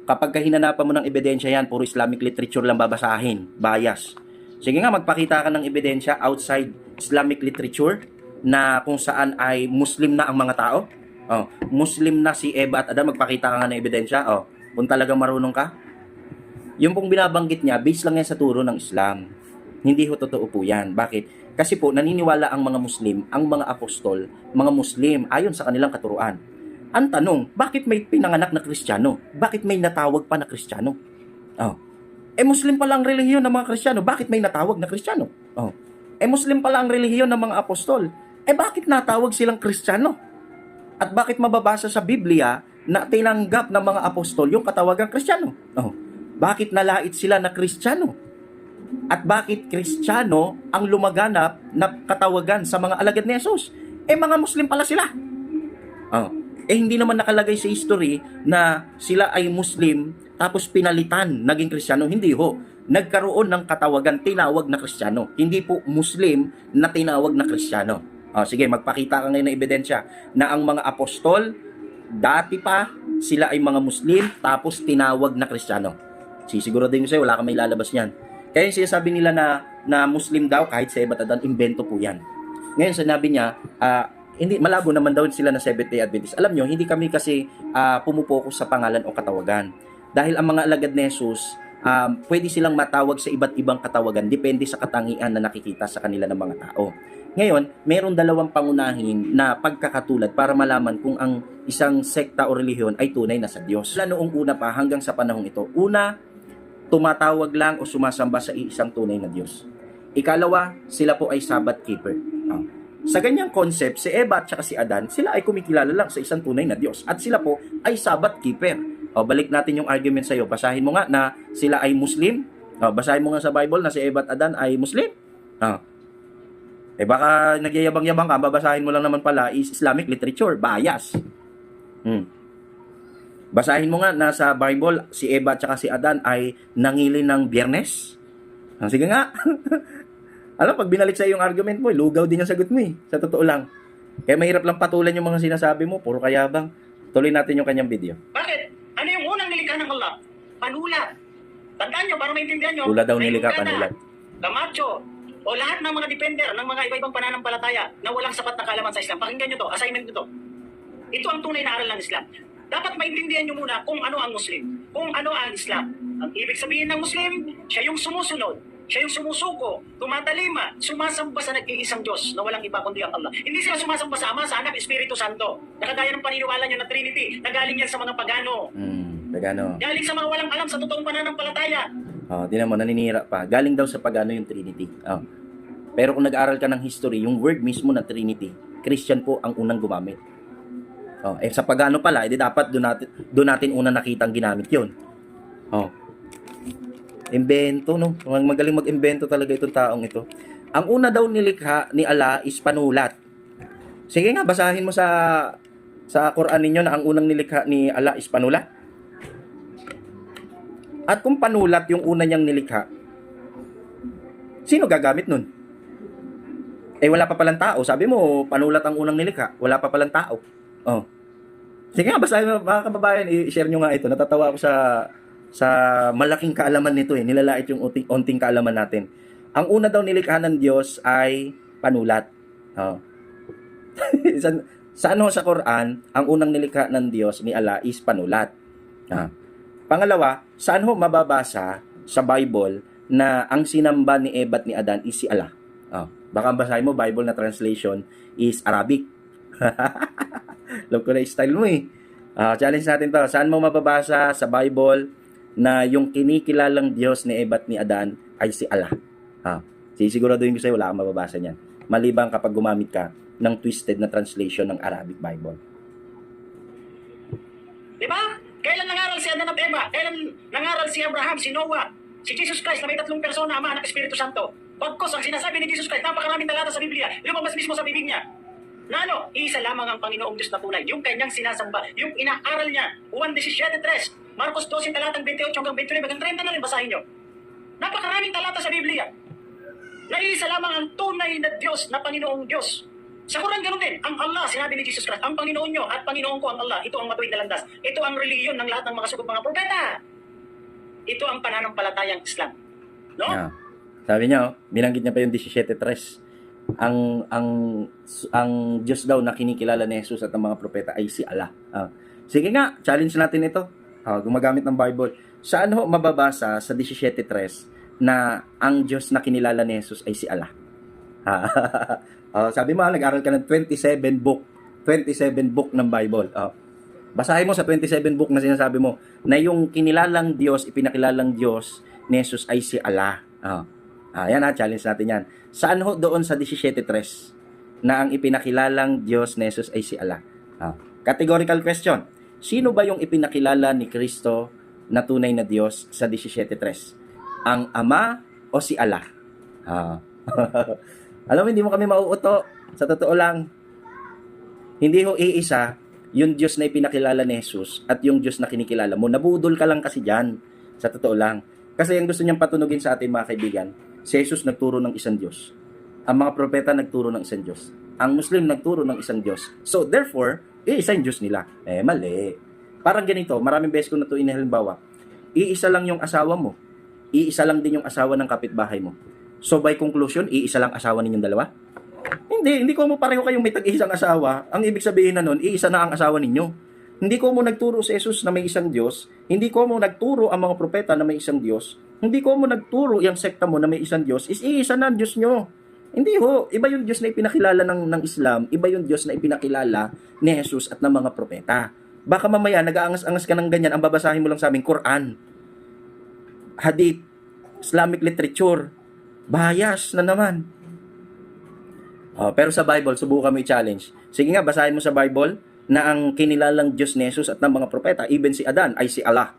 Kapag hinanapan mo ng ebidensya yan, puro Islamic literature lang babasahin. Bias. Sige nga, magpakita ka ng ebidensya outside Islamic literature na kung saan ay Muslim na ang mga tao. Oh, Muslim na si Eva at Adan, magpakita ka nga ng ebidensya. Oh, kung talagang marunong ka. Yung pong binabanggit niya, base lang yan sa turo ng Islam. Hindi ho totoo po yan. Bakit? Kasi po, naniniwala ang mga Muslim, ang mga apostol, mga Muslim, ayon sa kanilang katuruan. Ang tanong, bakit may pinanganak na Kristiyano? Bakit may natawag pa na Kristiyano? Oh. Muslim pala ang relihiyon ng mga Kristiyano, bakit may natawag na Kristiyano? Oh. Muslim pala ang relihiyon ng mga apostol, bakit natawag silang Kristiyano? At bakit mababasa sa Biblia na tinanggap ng mga apostol yung katawagang Kristiyano? Oh. Bakit nalait sila na Kristiyano? At bakit Kristiyano ang lumaganap na katawagan sa mga alagad ni Jesus? Mga Muslim pala sila. Oh. Hindi naman nakalagay sa history na sila ay Muslim tapos pinalitan, naging Kristiyano. Hindi ho. Nagkaroon ng katawagan, tinawag na Kristiyano. Hindi po Muslim na tinawag na Kristiyano. Sige, magpakita ka ngayon ng ebidensya na ang mga apostol, dati pa, sila ay mga Muslim, tapos tinawag na Kristiyano. Sisiguraduhin ko sa'yo, wala kang may lalabas niyan. Kaya yung sinasabi nila na Muslim daw, kahit sa Eva at Adan, invento po yan. Ngayon, sinabi niya, hindi malabo naman daw sila na Seventh-day Adventist. Alam nyo, hindi kami kasi pumupokus sa pangalan o katawagan. Dahil ang mga alagad ni Jesus, pwede silang matawag sa iba't ibang katawagan, depende sa katangian na nakikita sa kanila ng mga tao. Ngayon, meron dalawang pangunahin na pagkakatulad para malaman kung ang isang sekta o relihiyon ay tunay na sa Diyos. Noong una pa hanggang sa panahong ito, una, tumatawag lang o sumasamba sa isang tunay na Diyos. Ikalawa, sila po ay Sabbath keeper. Sa ganyang concept, si Eva at saka si Adan, sila ay kumikilala lang sa isang tunay na Diyos. At sila po ay Sabbath keeper. Balik natin yung argument sa iyo. Basahin mo nga na sila ay Muslim. Basahin mo nga sa Bible na si Eva at Adan ay Muslim. Baka nagyayabang-yabang ka, babasahin mo lang naman pala is Islamic literature, bias. Basahin mo nga na sa Bible, si Eva at saka si Adan ay nangili ng Biyernes. Sige nga. Alam, pag binalik sa yung argument mo, lugaw din yung sagot mo sa totoo lang. Kaya mahirap lang patulan yung mga sinasabi mo, puro kayabang. Tuloy natin yung kanyang video. Bakit? Ano yung unang nilikha ng Allah? Panulat. Tandaan nyo, para maintindihan nyo. Tula daw nilikha, panulat. Camacho, o lahat ng mga depender ng mga iba-ibang pananampalataya na walang sapat na kaalaman sa Islam. Pakinggan nyo to, assignment nyo to. Ito ang tunay na aral ng Islam. Dapat maintindihan nyo muna kung ano ang Muslim, kung ano ang Islam. Ang ibig sabihin ng Muslim, siya yung sumusunod, siya yung sumusuko, tumatalima, sumasamba sa nag-iisang Diyos na walang iba kundi ang Allah. Hindi sila sumasamba sa Ama, sa Anak, Espiritu Santo. Nakagaya ng paniniwala nyo na Trinity, nagaling yan sa mga pagano. Pagano. Galing sa mga walang alam sa totoong pananampalataya. Tinan mo, naninira pa. Galing daw sa pagano yung Trinity. Pero kung nag-aral ka ng history, yung word mismo na Trinity, Christian po ang unang gumamit. Sa pagano pala, dapat doon natin una nakitang ginamit yun. Invento, no? Magaling mag-invento talaga itong taong ito. Ang una daw nilikha ni Allah is panulat. Sige nga, basahin mo sa Quran ninyo na ang unang nilikha ni Allah is panulat. At kung panulat yung una niyang nilikha, sino gagamit nun? Wala pa palang tao. Sabi mo, panulat ang unang nilikha. Wala pa palang tao. Sige nga, basahin mo, mga kababayan, i-share nyo nga ito. Natatawa ako sa malaking kaalaman nito eh. Nilalait yung unting kaalaman natin. Ang una daw nilikha ng Diyos ay panulat. Oh. sa ano sa Quran, ang unang nilikha ng Diyos ni Allah is panulat. Pangalawa, saan ho mababasa sa Bible na ang sinamba ni Eva at ni Adan is si Allah? Baka basahin mo, Bible na translation is Arabic. Love ko na yung style mo eh. Challenge natin to. Saan mo mababasa sa Bible na yung kinikilalang Diyos ni Eva at ni Adan ay si Allah? Sisiguraduhin ko sa'yo, wala kang mababasa niyan. Maliban kapag gumamit ka ng twisted na translation ng Arabic Bible. Di ba? Kailan nangaral si Adan at Eva? Kailan nangaral si Abraham, si Noah, si Jesus Christ na may tatlong persona, Ama, Anak, Espiritu Santo? Pagkos, ang sinasabi ni Jesus Christ, napakaraming talata sa Biblia, lumabas mismo sa bibig niya. Na ano, isa lamang ang Panginoong Diyos na tunay, yung kanyang sinasamba, yung inaaral niya, Juan 17:3, Marcos 12, talatang 28 hanggang 29, hanggang 30 na rin basahin nyo. Napakaraming talata sa Biblia. Na isa lamang ang tunay na Diyos na Panginoong Diyos. Sa Quran ganun din, ang Allah, sinabi ni Jesus Christ, ang Panginoon nyo at Panginoon ko ang Allah, ito ang matuwid na landas. Ito ang reliyon ng lahat ng mga sugot mga propeta. Ito ang pananampalatayang Islam. No? Sabi niya, binanggit niya pa yung 17:3. Ang Diyos daw na kinikilala ni Jesus at ng mga propeta ay si Allah. Sige nga, challenge natin ito. Gumagamit ng Bible. Saan ho mababasa sa 17:3 na ang Diyos na kinilala ni Jesus ay si Allah? Sabi mo, nag-aral ka ng 27 book ng Bible. Basahin mo sa 27 book na sinasabi mo na yung kinilalang Diyos, ipinakilalang Diyos ni Jesus ay si Allah. Yan challenge natin yan. Saan ho doon sa 17:3 na ang ipinakilalang Diyos ni Jesus ay si Allah? Categorical question. Sino ba yung ipinakilala ni Kristo na tunay na Diyos sa 17:3? Ang Ama o si Allah? Alam mo, hindi mo kami mauuto. Sa totoo lang, hindi ho iisa yung Diyos na ipinakilala ni Jesus at yung Diyos na kinikilala mo. Nabudol ka lang kasi dyan. Sa totoo lang. Kasi ang gusto niyang patunugin sa atin, mga kaibigan, si Jesus nagturo ng isang Diyos. Ang mga propeta nagturo ng isang Diyos. Ang Muslim nagturo ng isang Diyos. So, therefore, iisa yung Diyos nila. Mali. Parang ganito, maraming beses ko na ito inihalimbawa. Iisa lang yung asawa mo. Iisa lang din yung asawa ng kapitbahay mo. So, by conclusion, iisa lang asawa ninyong dalawa? Hindi ko mo pareho kayong may tag-iisang asawa. Ang ibig sabihin na nun, iisa na ang asawa ninyo. Hindi ko mo nagturo si Jesus na may isang Diyos. Hindi ko mo nagturo ang mga propeta na may isang Diyos. Hindi ko mo nagturo yung sekta mo na may isang Diyos. Iisa na ang Diyos nyo. Hindi ho. Iba yung Diyos na ipinakilala ng Islam. Iba yung Diyos na ipinakilala ni Jesus at ng mga propeta. Baka mamaya, nag-aangas-angas ka ng ganyan, ang babasahin mo lang sa amin, Quran, Hadith, Islamic literature, bias na naman. Pero sa Bible, subukan mo i-challenge. Sige nga, basahin mo sa Bible na ang kinilalang Diyos ni Jesus at ng mga propeta, even si Adan, ay si Allah.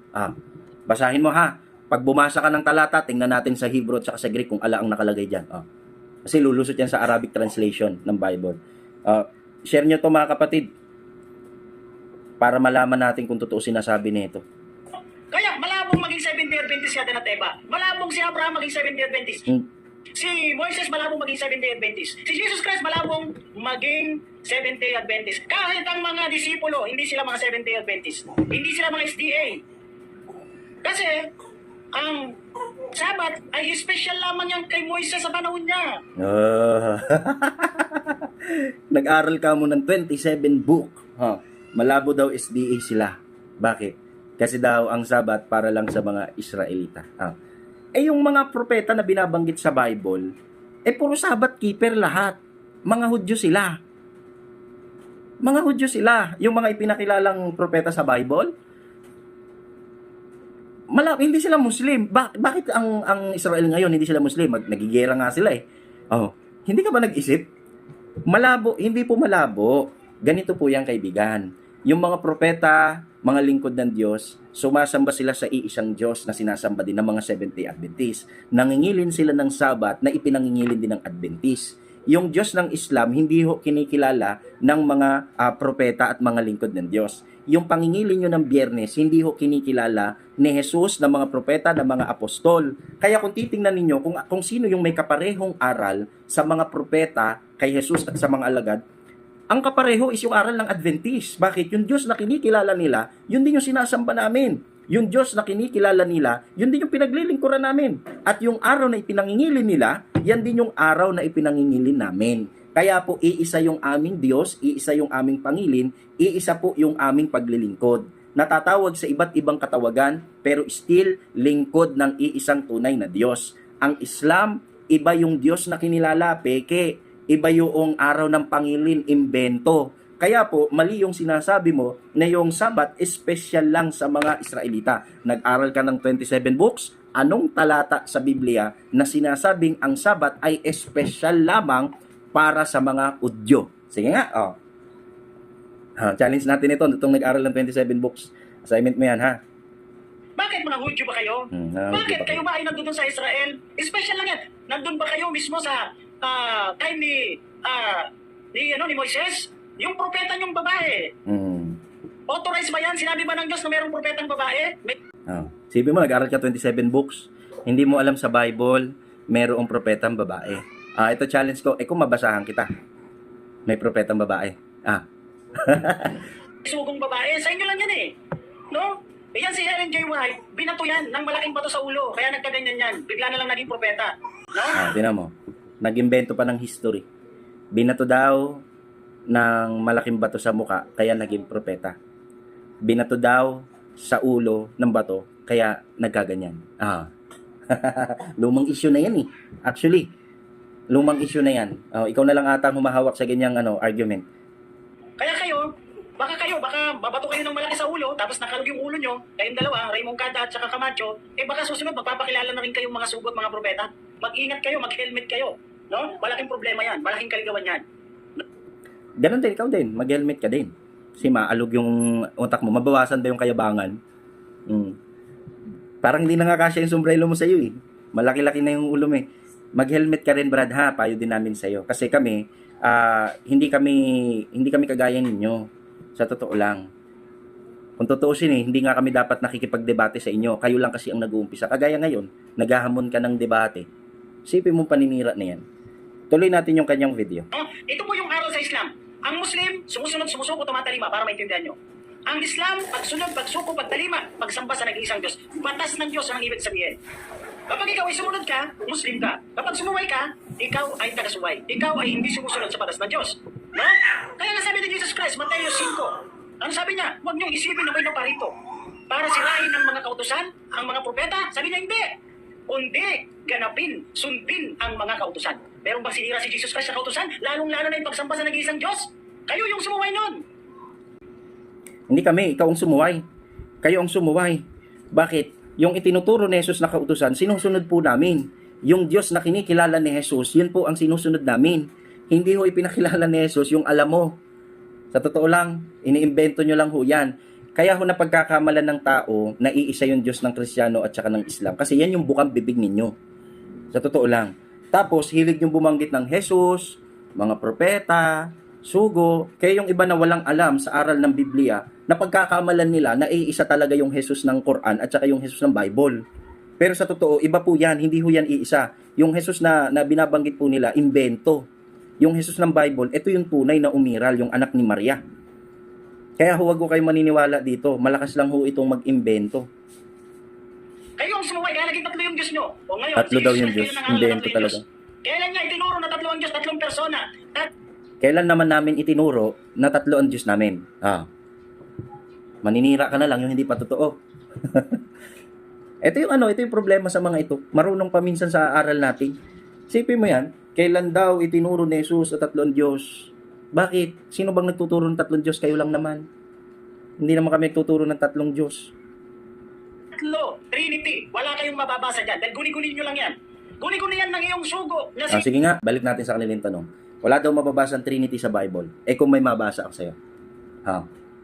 Basahin mo ha. Pag bumasa ka ng talata, tingnan natin sa Hebrew at sa Greek kung Allah ang nakalagay dyan. Kasi lulusot yan sa Arabic translation ng Bible. Share nyo to mga kapatid para malaman natin kung totoo sinasabi nito. Kaya malabong maging Seventh-day Adventist si Adan at Eva. Malabong si Abraham maging Seventh-day Adventist. Si Moises malabong maging Seventh-day Adventist. Si Jesus Christ malabong maging Seventh-day Adventist. Kahit ang mga disipulo, hindi sila mga Seventh-day Adventist. Hindi sila mga SDA. Kasi ang Sabat ay special lamang yan kay Moises sa panahon niya. Nag-aral ka mo ng 27 book. Malabo daw SDA sila. Bakit? Kasi daw ang Sabat para lang sa mga Israelita. Yung mga propeta na binabanggit sa Bible, puro Sabat keeper lahat. Mga Hudyo sila. Mga Hudyo sila. Yung mga ipinakilalang propeta sa Bible, hindi sila Muslim. Bakit ang Israel ngayon hindi sila Muslim? Nagigera nga sila eh. Hindi ka ba nag-isip? Malabo, hindi po malabo. Ganito po yan, kaibigan. Yung mga propeta, mga lingkod ng Diyos, sumasamba sila sa iisang Diyos na sinasamba din ng mga Seventh-day Adventist. Nangingilin sila ng Sabat na ipinangingilin din ng Adventist. Yung Diyos ng Islam, hindi ho kinikilala ng mga propeta at mga lingkod ng Diyos. Yung pangingilin nyo ng Biyernes, hindi ho kinikilala ni Jesus, ng mga propeta, ng mga apostol. Kaya kung titingnan ninyo kung sino yung may kaparehong aral sa mga propeta, kay Jesus at sa mga alagad, ang kapareho is yung aral ng Adventist. Bakit? Yung Diyos na kinikilala nila, yun din yung sinasamba namin. Yung Diyos na kinikilala nila, yun din yung pinaglilingkuran namin. At yung araw na ipinangingilin nila, yan din yung araw na ipinangingilin namin. Kaya po, iisa yung aming Diyos, iisa yung aming pangilin, iisa po yung aming paglilingkod. Natatawag sa iba't ibang katawagan, pero still lingkod ng iisang tunay na Diyos. Ang Islam, iba yung Diyos na kinilala, peke. Iba yung araw ng pangilin, imbento. Kaya po, mali yung sinasabi mo na yung Sabat special lang sa mga Israelita. Nag-aral ka ng 27 books, anong talata sa Biblia na sinasabing ang Sabat ay special lamang para sa mga Udyo? Sige nga, challenge natin ito, itong nag-aral ng 27 books. Assignment mo yan, ha? Bakit mga Hudyo ba kayo? Bakit kayo ba ay nandun sa Israel? Special lang yan. Nandun ba kayo mismo sa time ni Moises? Yung propeta niyong babae. Authorized ba yan? Sinabi ba ng Diyos na mayroong propetang babae? Sabi mo, nag-aral ka 27 books. Hindi mo alam sa Bible, mayroong propetang babae. Ito challenge ko. Kung mabasahan kita, may propetang babae. Sugong babae. Sa inyo lang yan eh. No? Yan si Ellen J. White, binato yan ng malaking bato sa ulo. Kaya nagkaganyan yan. Bigla na lang naging propeta. No? Tinan mo. Nag-imbento pa ng history. Binato daw ng malaking bato sa muka, kaya naging propeta. Binato daw sa ulo ng bato, kaya nagkaganyan. Lumang issue na yan eh. Actually, lumang issue na yan. Ikaw na lang ata humahawak sa ganyang argument. Kaya baka babato kayo ng malaki sa ulo, tapos nakalog yung ulo nyo, kayong dalawa, Raymond Cada at saka Camacho, baka susunod, magpapakilala na rin kayong mga sugot, mga propeta. Mag-ingat kayo, mag-helmet kayo. No? Malaking problema yan, malaking kaligawan yan. Ganon din, ikaw din. Mag-helmet ka din. Kasi maalog yung utak mo. Mabawasan ba yung kayabangan? Parang hindi na nga kasya yung sombrero mo sa'yo eh. Malaki-laki na yung ulo mo eh. Mag-helmet ka rin, Brad, ha? Payo din namin sa'yo. Kasi kami, hindi kami kagaya ninyo. Sa totoo lang. Kung tutuusin eh, hindi nga kami dapat nakikipagdebate sa inyo. Kayo lang kasi ang nag-uumpisa. Kagaya ngayon, naghahamon ka ng debate. Sipin mong paninira na yan. Tuloy natin yung kanyang video. Ito po yung aral sa Islam. Ang Muslim, sumusuko, tumatalima para maintindihan nyo. Ang Islam, pagsunod, pagsuko, pagtalima, pagsamba sa nag-iisang Diyos. Batas ng Diyos ang ibig sabihin. Kapag ikaw ay sumunod ka, Muslim ka. Kapag sumuway ka, ikaw ay taga-suway. Ikaw ay hindi sumusunod sa batas ng Diyos. No? Kaya nga sabi ni Jesus Christ, Mateo 5, ano sabi niya? Huwag niyong isipin na may naparito. Para sirain ang mga kautusan, ang mga propeta, sabi niya hindi. Kundi, ganapin, sundin ang mga kautusan. Meron bang sinira si Jesus Christ sa kautusan? Lalong-lalo na yung pagsamba sa nag-iisang Diyos? Kayo yung sumuway nun. Hindi kami, ikaw ang sumuway. Kayo ang sumuway. Bakit? Yung itinuturo ni Jesus na kautusan, sinusunod po namin. Yung Diyos na kinikilala ni Jesus, yun po ang sinusunod namin. Hindi ho ipinakilala ni Jesus yung alam mo. Sa totoo lang, iniimbento nyo lang ho yan. Kaya ho na pagkakamalan ng tao na iisa yung Diyos ng Kristiyano at saka ng Islam. Kasi yan yung bukang bibig ninyo. Sa totoo lang. Tapos, hilig yung bumanggit ng Jesus, mga propeta, sugo. Kaya yung iba na walang alam sa aral ng Biblia, na pagkakamalan nila na iisa talaga yung Jesus ng Quran at saka yung Jesus ng Bible. Pero sa totoo, iba po yan. Hindi ho yan iisa. Yung Jesus na binabanggit po nila, imbento. Yung Jesus ng Bible, ito yung tunay na umiral, yung anak ni Maria. Kaya huwag ko kayo maniniwala dito. Malakas lang ho itong mag-imbento. Kayo ang sumuway, kaya naging tatlo yung Diyos nyo. O ngayon, Tatlo daw yung Diyos. Imbento talaga. Kailan niya itinuro na tatlo ang Diyos, tatlong persona? Kailan naman namin itinuro na tatlo ang Diyos namin? Maninira ka na lang yung hindi pa totoo. ito yung problema sa mga ito. Marunong pa minsan sa aral natin. Sipin mo yan, kailan daw itinuro ni Jesus na tatlo ang Diyos? Bakit? Sino bang nagtuturo ng tatlong Diyos? Kayo lang naman. Hindi naman kami nagtuturo ng tatlong Diyos. Tatlo, Trinity. Wala kayong mababasa dyan. Dahil guni-guni nyo lang yan. Guni-guni yan ng iyong sugo. Na Sige nga, balik natin sa kanilang tanong. Wala daw mababasa ang Trinity sa Bible. Kung may mabasa ako sa'yo.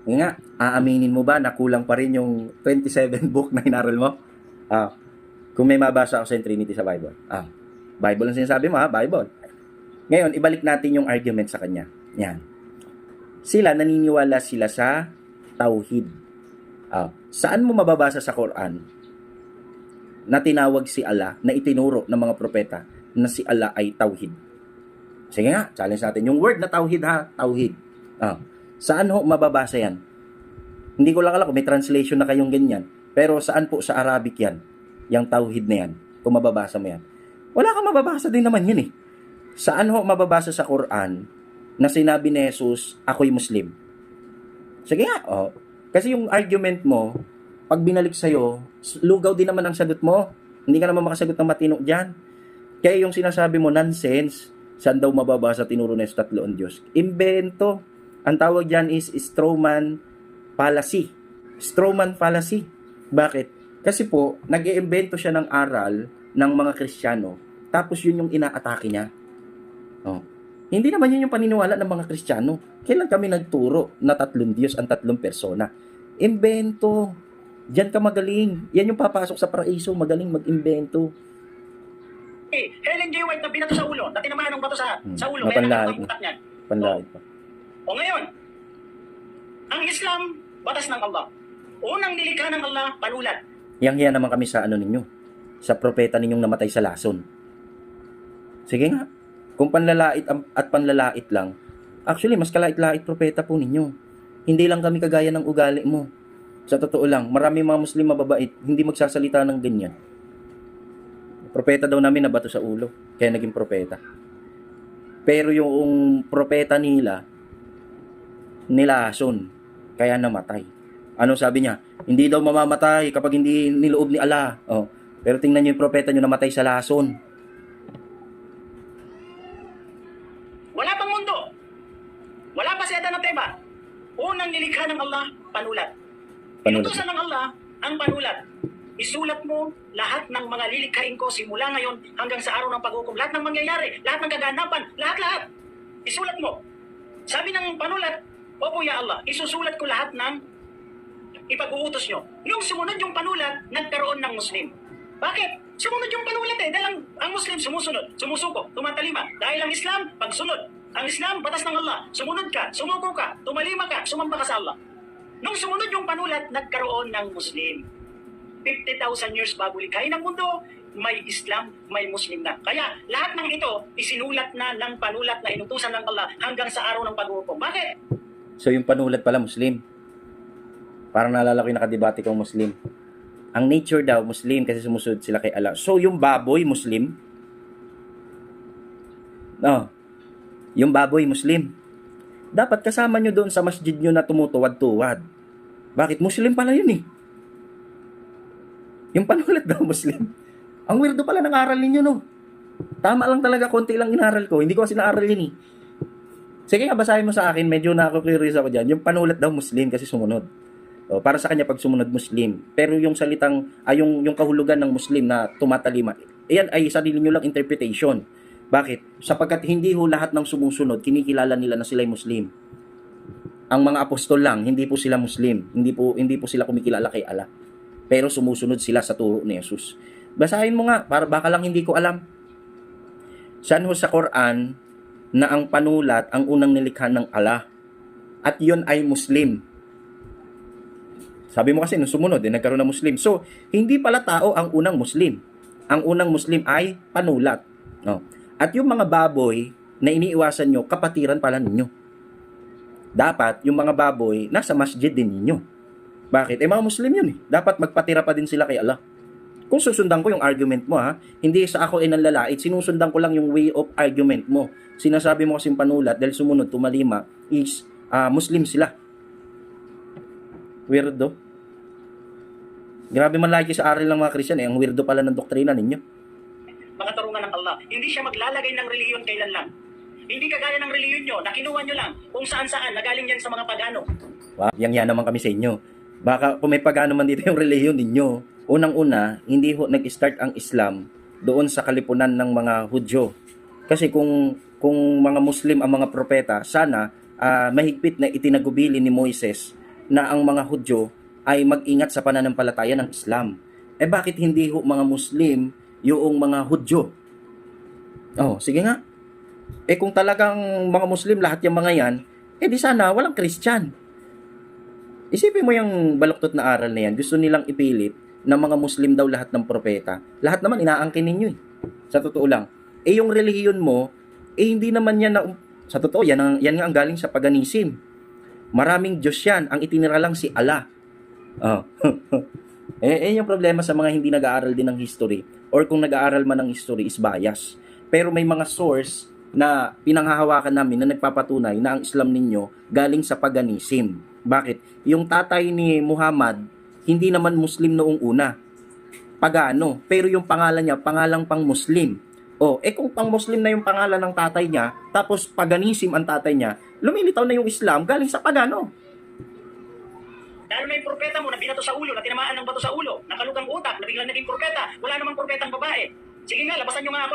Sige nga, aaminin mo ba na kulang pa rin yung 27 book na hinaral mo? Kung may mabasa ako sa Trinity sa Bible. Bible ang sinasabi mo, Bible. Ngayon, ibalik natin yung argument sa kanya. Yan. Sila, naniniwala sila sa tauhid. Saan mo mababasa sa Quran na tinawag si Allah, na itinuro ng mga propeta na si Allah ay tauhid? Sige nga, challenge natin. Yung word na tauhid tauhid. Saan ho mababasa yan? Hindi ko lang alam kung may translation na kayong ganyan. Pero saan po sa Arabic yan? Yang tauhid na yan. Kung mababasa mo yan. Wala kang mababasa din naman yun eh. Saan ho mababasa sa Quran na sinabi ni Jesus, ako'y Muslim? Sige nga, oh. Kasi yung argument mo, pag binalik sa'yo, lugaw din naman ang sagot mo. Hindi ka naman makasagot ng matino dyan. Kaya yung sinasabi mo, nonsense, saan daw mababasa tinuro na yung tatlo ang Diyos? Imbento. Ang tawag dyan is strawman fallacy. Strawman fallacy. Bakit? Kasi po, nag-iimbento siya ng aral ng mga Kristiyano, tapos yun yung inaatake niya. Oh. Hindi naman yun yung paniniwala ng mga Kristiyano. Kailan kami nagturo na tatlong Diyos ang tatlong persona? Imbento. Diyan ka magaling. Yan yung papasok sa paraiso, magaling mag-imbento. Helen G. White na binato sa ulo, na tinamaan ng bato sa ulo, kaya Mapanlait. nakatang utak niyan. Panlait pa. O ngayon, ang Islam, batas ng Allah. Unang nilikha ng Allah, panulat. Yang naman kami sa ano ninyo, sa propeta ninyong namatay sa lason. Sige nga, kung panlalait at panlalait lang, actually, mas kalait-lait propeta po ninyo. Hindi lang kami kagaya ng ugali mo. Sa totoo lang, marami mga Muslim mababait, hindi magsasalita ng ganyan. Propeta daw namin nabato sa ulo, kaya naging propeta. Pero yung propeta nila, nilason, kaya namatay. Ano sabi niya? Hindi daw mamamatay kapag hindi niloob ni Allah. Oh. Pero tingnan niyo yung propeta niyo namatay sa lason. Wala pang mundo. Wala pa si Adan at Eva. Unang nilikha ng Allah, panulat. Inutusan ng Allah ang panulat. Isulat mo lahat ng mga lilikhain ko simula ngayon hanggang sa araw ng paghukom. Lahat ng mangyayari, lahat ng kaganapan, lahat-lahat. Isulat mo. Sabi ng panulat, opo ya Allah, isusulat ko lahat ng ipag-uutos nyo. Nung sumunod yung panulat, nagkaroon ng Muslim. Bakit? Sumunod yung panulat eh. Dahil ang Muslim sumusunod, sumusuko, tumatalima. Dahil ang Islam, pagsunod. Ang Islam, batas ng Allah. Sumunod ka, sumuko ka, tumalima ka, sumamba ka sa Allah. Nung sumunod yung panulat, nagkaroon ng Muslim. 50,000 years bago likhain ng mundo, may Islam, may Muslim na. Kaya lahat ng ito, isinulat na ng panulat na inutusan ng Allah hanggang sa araw ng paghukom. Bakit? So yung panulat pala Muslim. Parang naalala ko yung nakadebate kong Muslim. Ang nature daw, Muslim kasi sumusunod sila kay Allah. So yung baboy, Muslim? No. Yung baboy, Muslim. Dapat kasama nyo doon sa masjid nyo na tumutuwad-tuwad. Bakit? Muslim pala yun eh. Yung panulat daw, Muslim. Ang weirdo pala ng aral ninyo, no? Tama lang talaga, konti lang inaral ko. Hindi ko kasi naaral yun eh. Sige nga, basahin mo sa akin. Medyo nakaka-curious ako dyan. Yung panulat daw, Muslim kasi sumunod. O, para sa kanya, pag sumunod, Muslim. Pero yung salitang, yung kahulugan ng Muslim na tumatalima, yan ay sarili nyo lang interpretation. Bakit? Sapagkat hindi ho lahat ng sumusunod, kinikilala nila na sila'y Muslim. Ang mga apostol lang, hindi po sila Muslim. Hindi po sila kumikilala kay Allah. Pero sumusunod sila sa turo ni Jesus. Basahin mo nga, para baka lang hindi ko alam. Saan ho sa Quran na ang panulat ang unang nilikha ng Allah? At yun ay Muslim. Sabi mo kasi, nung sumunod, nagkaroon ng Muslim. So, hindi pala tao ang unang Muslim. Ang unang Muslim ay panulat. No? At yung mga baboy na iniiwasan nyo, kapatiran pala ninyo. Dapat, yung mga baboy, nasa masjid din ninyo. Bakit? Mga Muslim yun eh. Dapat magpatira pa din sila kay Allah. Kung susundan ko yung argument mo ha, hindi sa ako ay nanlalait, sinusundan ko lang yung way of argument mo. Sinasabi mo kasing panulat dahil sumunod, tumalima, is Muslim sila. Weirdo. Grabe man lagi sa aral ng mga Christian eh. Ang weirdo pala ng doktrina ninyo. Mga tarungan ng Allah. Hindi siya maglalagay ng reliyon kailan lang. Hindi kagaya ng reliyon nyo na kinuha nyo lang kung saan-saan, nagaling yan sa mga pagano. Wow, yang naman kami sa inyo. Baka kung may pagano man dito yung reliyon ninyo. Unang-una, hindi ho nag-start ang Islam doon sa kalipunan ng mga Hudyo. Kasi kung mga Muslim ang mga propeta, sana mahigpit na itinagubili ni Moises na ang mga Hudyo ay mag-ingat sa pananampalataya ng Islam. Eh bakit hindi ho mga Muslim yung mga Hudyo? Oh, sige nga. Eh kung talagang mga Muslim lahat yung mga yan, eh di sana walang Christian. Isipin mo yung baluktot na aral na yan, gusto nilang ipilit na mga Muslim daw lahat ng propeta. Lahat naman inaangkin ninyo eh. Sa totoo lang. Eh yung relihiyon mo, eh hindi naman yan na, sa totoo, yan nga ang galing sa paganism. Maraming Diyos yan, ang itinira lang si Allah. Oh. Yung problema sa mga hindi nag-aaral din ng history or kung nag-aaral man ng history is bias. Pero may mga source na pinanghahawakan namin na nagpapatunay na ang Islam ninyo galing sa paganism. Bakit? Yung tatay ni Muhammad, hindi naman Muslim noong una. Pagano. Pero yung pangalan niya, pangalang pang Muslim. Kung pang Muslim na yung pangalan ng tatay niya, tapos paganism ang tatay niya, lumilitaw na yung Islam galing sa pagano. Dahil may propeta mo na binato sa ulo, na tinamaan ng bato sa ulo, nakalugang utak, na biglang naging propeta, wala namang propetang babae. Sige nga, labasan nyo nga ako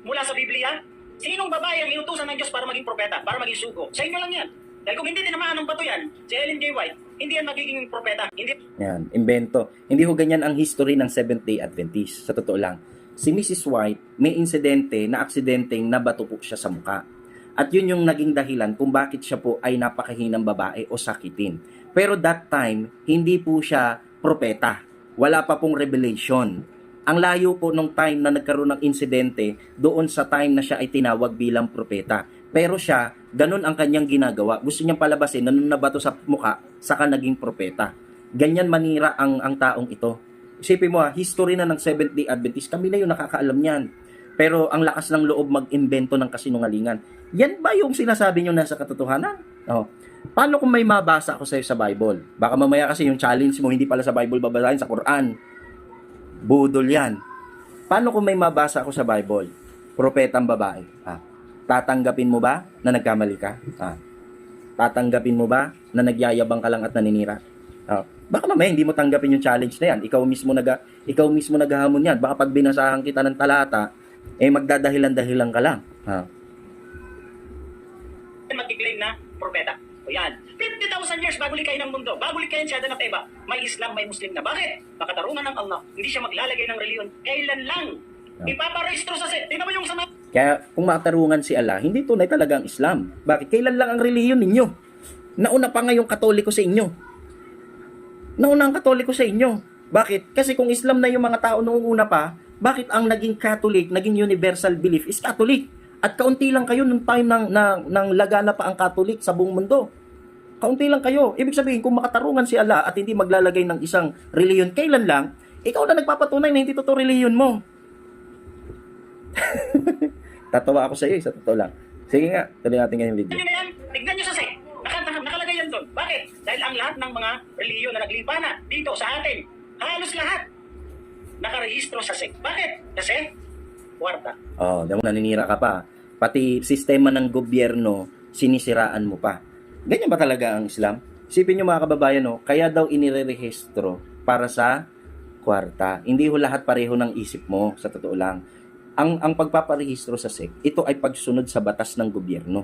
mula sa Biblia. Sinong babae ang inutusan ng Diyos para maging propeta, para maging sugo? Sa inyo lang yan. Dahil kung hindi tinamaan ng bato yan, si Ellen G. White, hindi yan magiging propeta. Hindi. Yan, invento. Hindi ho ganyan ang history ng Seventh-day Adventist. Sa totoo lang. Si Mrs. White, may insidente na aksidenteng nabato po siya sa muka. At yun yung naging dahilan kung bakit siya po ay napakahinang babae o sakitin. Pero that time, hindi po siya propeta. Wala pa pong revelation. Ang layo po nung time na nagkaroon ng insidente doon sa time na siya ay tinawag bilang propeta. Pero siya, ganun ang kanyang ginagawa. Gusto niyang palabasin na nung nabato sa muka, saka naging propeta. Ganyan manira ang taong ito. Isipin mo history na ng Seventh-day Adventist, kami na yung nakakaalam niyan. Pero ang lakas ng loob mag-imbento ng kasinungalingan. Yan ba yung sinasabi niyo nasa katotohanan? Paano kung may mabasa ako sa'yo sa Bible? Baka mamaya kasi yung challenge mo, hindi pala sa Bible babasahin, sa Quran. Budol yan. Paano kung may mabasa ako sa Bible? Propetang babae. Tatanggapin mo ba na nagkamali ka? Tatanggapin mo ba na nagyayabang ka lang at naninira? Baka mamaya hindi mo tanggapin yung challenge na yan. Ikaw mismo naghahamon yan. Baka pag binasahan kita ng talata, magdadahilan-dahilan ka lang. Mag-claim na propeta. O yan. 50,000 years bago likayin ng mundo. Bago likayin siya ng Teba. May Islam, may Muslim na. Bakit? Makatarungan ng Allah. Hindi siya maglalagay ng reliyon. Kailan lang? Ipaparehistro sa set. Tingnan mo yung sama. Kaya kung makatarungan si Allah, hindi tunay talaga ang Islam. Bakit? Kailan lang ang reliyon ninyo? Nauna pa nga yung Katoliko sa inyo. Nauna ang Katoliko sa inyo. Bakit? Kasi kung Islam na yung mga tao noong una pa, bakit ang naging Catholic, naging universal belief is Catholic? At kaunti lang kayo nung time ng lagana pa ang Catholic sa buong mundo. Kaunti lang kayo. Ibig sabihin, kung makatarungan si Allah at hindi maglalagay ng isang reliyon, kailan lang, ikaw na nagpapatunay na hindi totoo reliyon mo. Tatawa ako sa iyo, sa totoo lang. Sige nga, tuloy natin ngayong video. Tignan nyo sa set. Nakalagay yan doon. Bakit? Dahil ang lahat ng mga reliyon na naglipa na dito sa atin, halos lahat, nakarehistro sa SEC. Bakit? Kasi, kwarta. Dahil naninira ka pa. Pati sistema ng gobyerno, sinisiraan mo pa. Ganyan ba talaga ang Islam? Isipin nyo mga kababayan, kaya daw inirerehistro para sa kwarta. Hindi ho lahat pareho ng isip mo, sa totoo lang. Ang pagpaparehistro sa SEC, ito ay pagsunod sa batas ng gobyerno.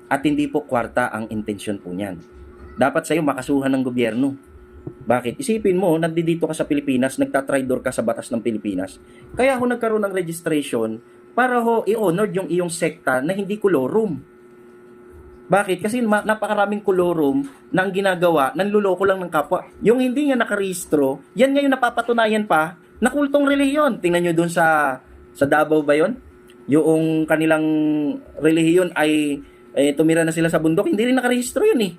At hindi po kwarta ang intensyon po niyan. Dapat sa'yo makasuhan ng gobyerno. Bakit? Isipin mo, nandito ka sa Pilipinas, nagtatraidor ka sa batas ng Pilipinas. Kaya ho nagkaroon ng registration para ho i-honor yung iyong sekta na hindi kolorum. Bakit? Kasi napakaraming kolorum na ang ginagawa, nanluloko lang ng kapwa. Yung hindi nga nakarehistro, yan ngayon napapatunayan pa na kultong relihiyon. Tingnan nyo dun sa Davao ba yun? Yung kanilang relihiyon ay tumira na sila sa bundok, hindi rin nakarehistro yun eh.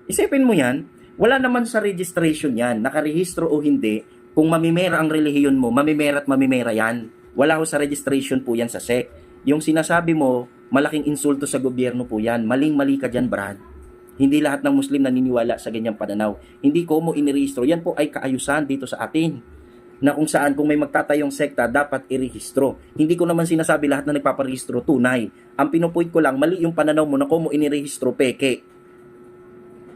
Isipin mo yan, wala naman sa registration yan, nakarehistro o hindi, kung mamimera ang relihiyon mo, mamimera at mamimera yan. Wala ho sa registration po yan sa SEC. Yung sinasabi mo, malaking insulto sa gobyerno po yan. Maling-mali ka dyan, Brad. Hindi lahat ng Muslim naniniwala sa ganyang pananaw. Hindi ko mo inirehistro. Yan po ay kaayusan dito sa atin. Na kung saan, kung may magtatayong sekta, dapat irehistro. Hindi ko naman sinasabi lahat na nagpaparehistro tunay. Ang pinupoint ko lang, mali yung pananaw mo na kung mo inirehistro, peke.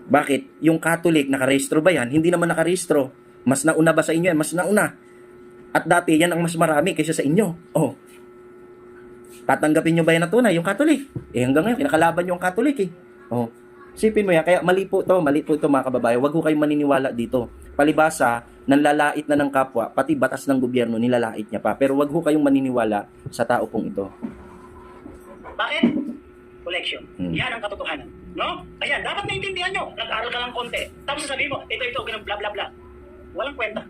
Bakit? Yung Catholic, nakarehistro ba yan? Hindi naman nakarehistro. Mas nauna ba sa inyo yan? Mas nauna. At dati, yan ang mas marami kaysa sa inyo. Tatanggapin nyo ba yan na tunay? Yung Catholic. Hanggang ngayon, kinakalaban nyo ang Catholic eh. Sipin mo yan. Kaya mali po ito mga kababayan. Huwag ko kayong maniniwala dito. Palibasa, nanlalait na ng kapwa, pati batas ng gobyerno, nilalait niya pa. Pero huwag ho kayong maniniwala sa tao pong ito. Bakit? Collection. Yan ang katotohanan. No? Ayan, dapat naintindihan nyo. Nag-aral ka lang konti. Tapos sasabihin mo, ito, ganun, bla bla bla. Walang kwenta.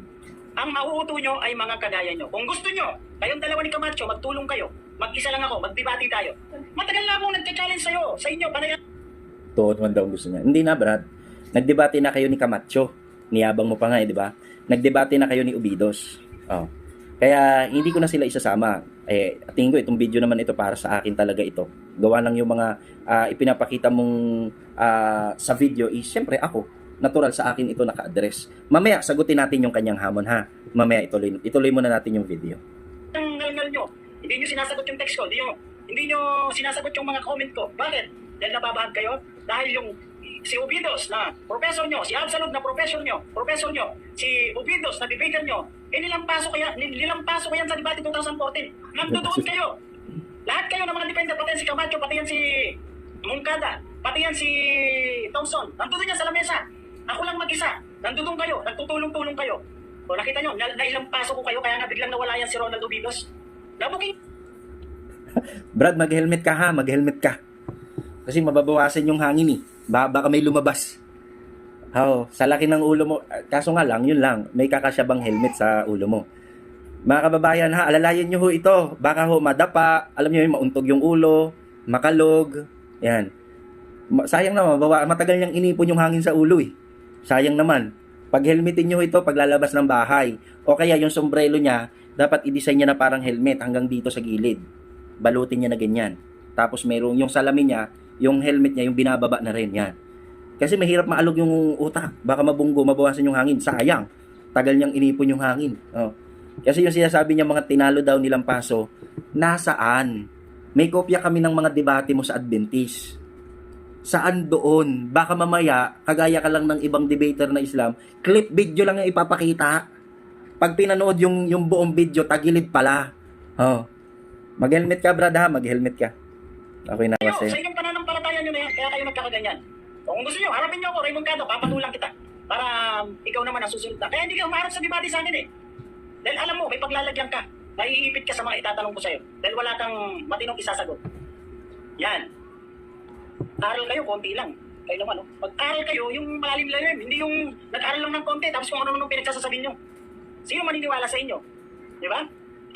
Ang mauuto nyo ay mga kagaya nyo. Kung gusto nyo, kayong dalawa ni Camacho, magtulong kayo. Mag-isa lang ako, magdebate tayo. Matagal na akong nagka-challenge sa'yo. Sa inyo, panay. Totoo naman daw gusto niya. Hindi na, Brad. Nagdebate na kayo ni Camacho. Niyabang mo pa nga, di ba? Nagdebate na kayo ni Ubidos. Oh. Kaya hindi ko na sila isasama. Tingin ko itong video naman ito para sa akin talaga ito. Gawa lang yung mga ipinapakita mong sa video is syempre ako. Natural sa akin ito naka-address. Mamaya sagutin natin yung kanyang hamon ha. Mamaya ituloy muna natin yung video. Ang ngal nyo, hindi nyo sinasagot yung text ko, hindi nyo sinasagot yung mga comment ko. Bakit? Dahil nababahag kayo? Dahil yung si Ubidos na professor nyo, si Absalom na professor nyo, si Ubidos na debater nyo, nilampaso ko yan sa debate 2014. Nagdudoon kayo. Lahat kayo ng mga defender, pati yan si Camacho, pati yan si Moncada, pati yan si Thompson, nandun yan sa lamesa. Ako lang mag-isa, nandun kayo, nagtutulong-tulong kayo. O nakita nyo, nailampaso ko kayo, kaya nga biglang nawala yan si Ronald Ubidos. Nabuking Brad, mag-helmet ka ha, mag-helmet ka. Kasi mababawasan yung hangin eh. Baka may lumabas. Sa laki ng ulo mo. Kaso nga lang, yun lang. May kakasya bang helmet sa ulo mo. Mga kababayan ha, alalayan nyo ho ito. Baka ho madapa. Alam nyo yun, mauntog yung ulo. Makalog. Yan. Sayang naman, matagal niyang inipon yung hangin sa ulo eh. Sayang naman. Pag helmetin nyo ito, paglalabas ng bahay. O kaya yung sombrero niya, dapat i-design niya na parang helmet hanggang dito sa gilid. Balutin niya na ganyan. Tapos merong yung salamin niya, yung helmet niya, yung binababa na rin yan. Kasi mahirap maalog yung utak. Baka mabunggo, mabawasan yung hangin. Sayang. Tagal niyang inipon yung hangin. Kasi yung sinasabi niya mga tinalo daw nilang paso, nasaan? May kopya kami ng mga debate mo sa Adventist. Saan doon? Baka mamaya, kagaya ka lang ng ibang debater na Islam, clip video lang yung ipapakita. Pag pinanood yung buong video, tagilid pala. Mag-helmet ka, brad ha? Mag-helmet ka. Okay na kayo, kasi. sa inyong pananampalataya nyo na yan, kaya kayo nagkakaganyan. Kung gusto nyo, harapin nyo ako, Raymond Cado, papatulang kita. Para ikaw naman ang susunod na. Kaya hindi ka umarap sa debate sa akin eh. Dahil alam mo, may paglalagyan ka. Naiipit ka sa mga itatanong ko sa'yo. Dahil wala kang matinong isasagot. Yan. Aral kayo, konti lang. Kayo naman, oh. Pag-aral kayo, yung malalim-lalim. Hindi yung nag-aral lang ng konti, tapos kung ano-ano pinagsasasabihin nyo. Sino maniniwala sa inyo? Di ba?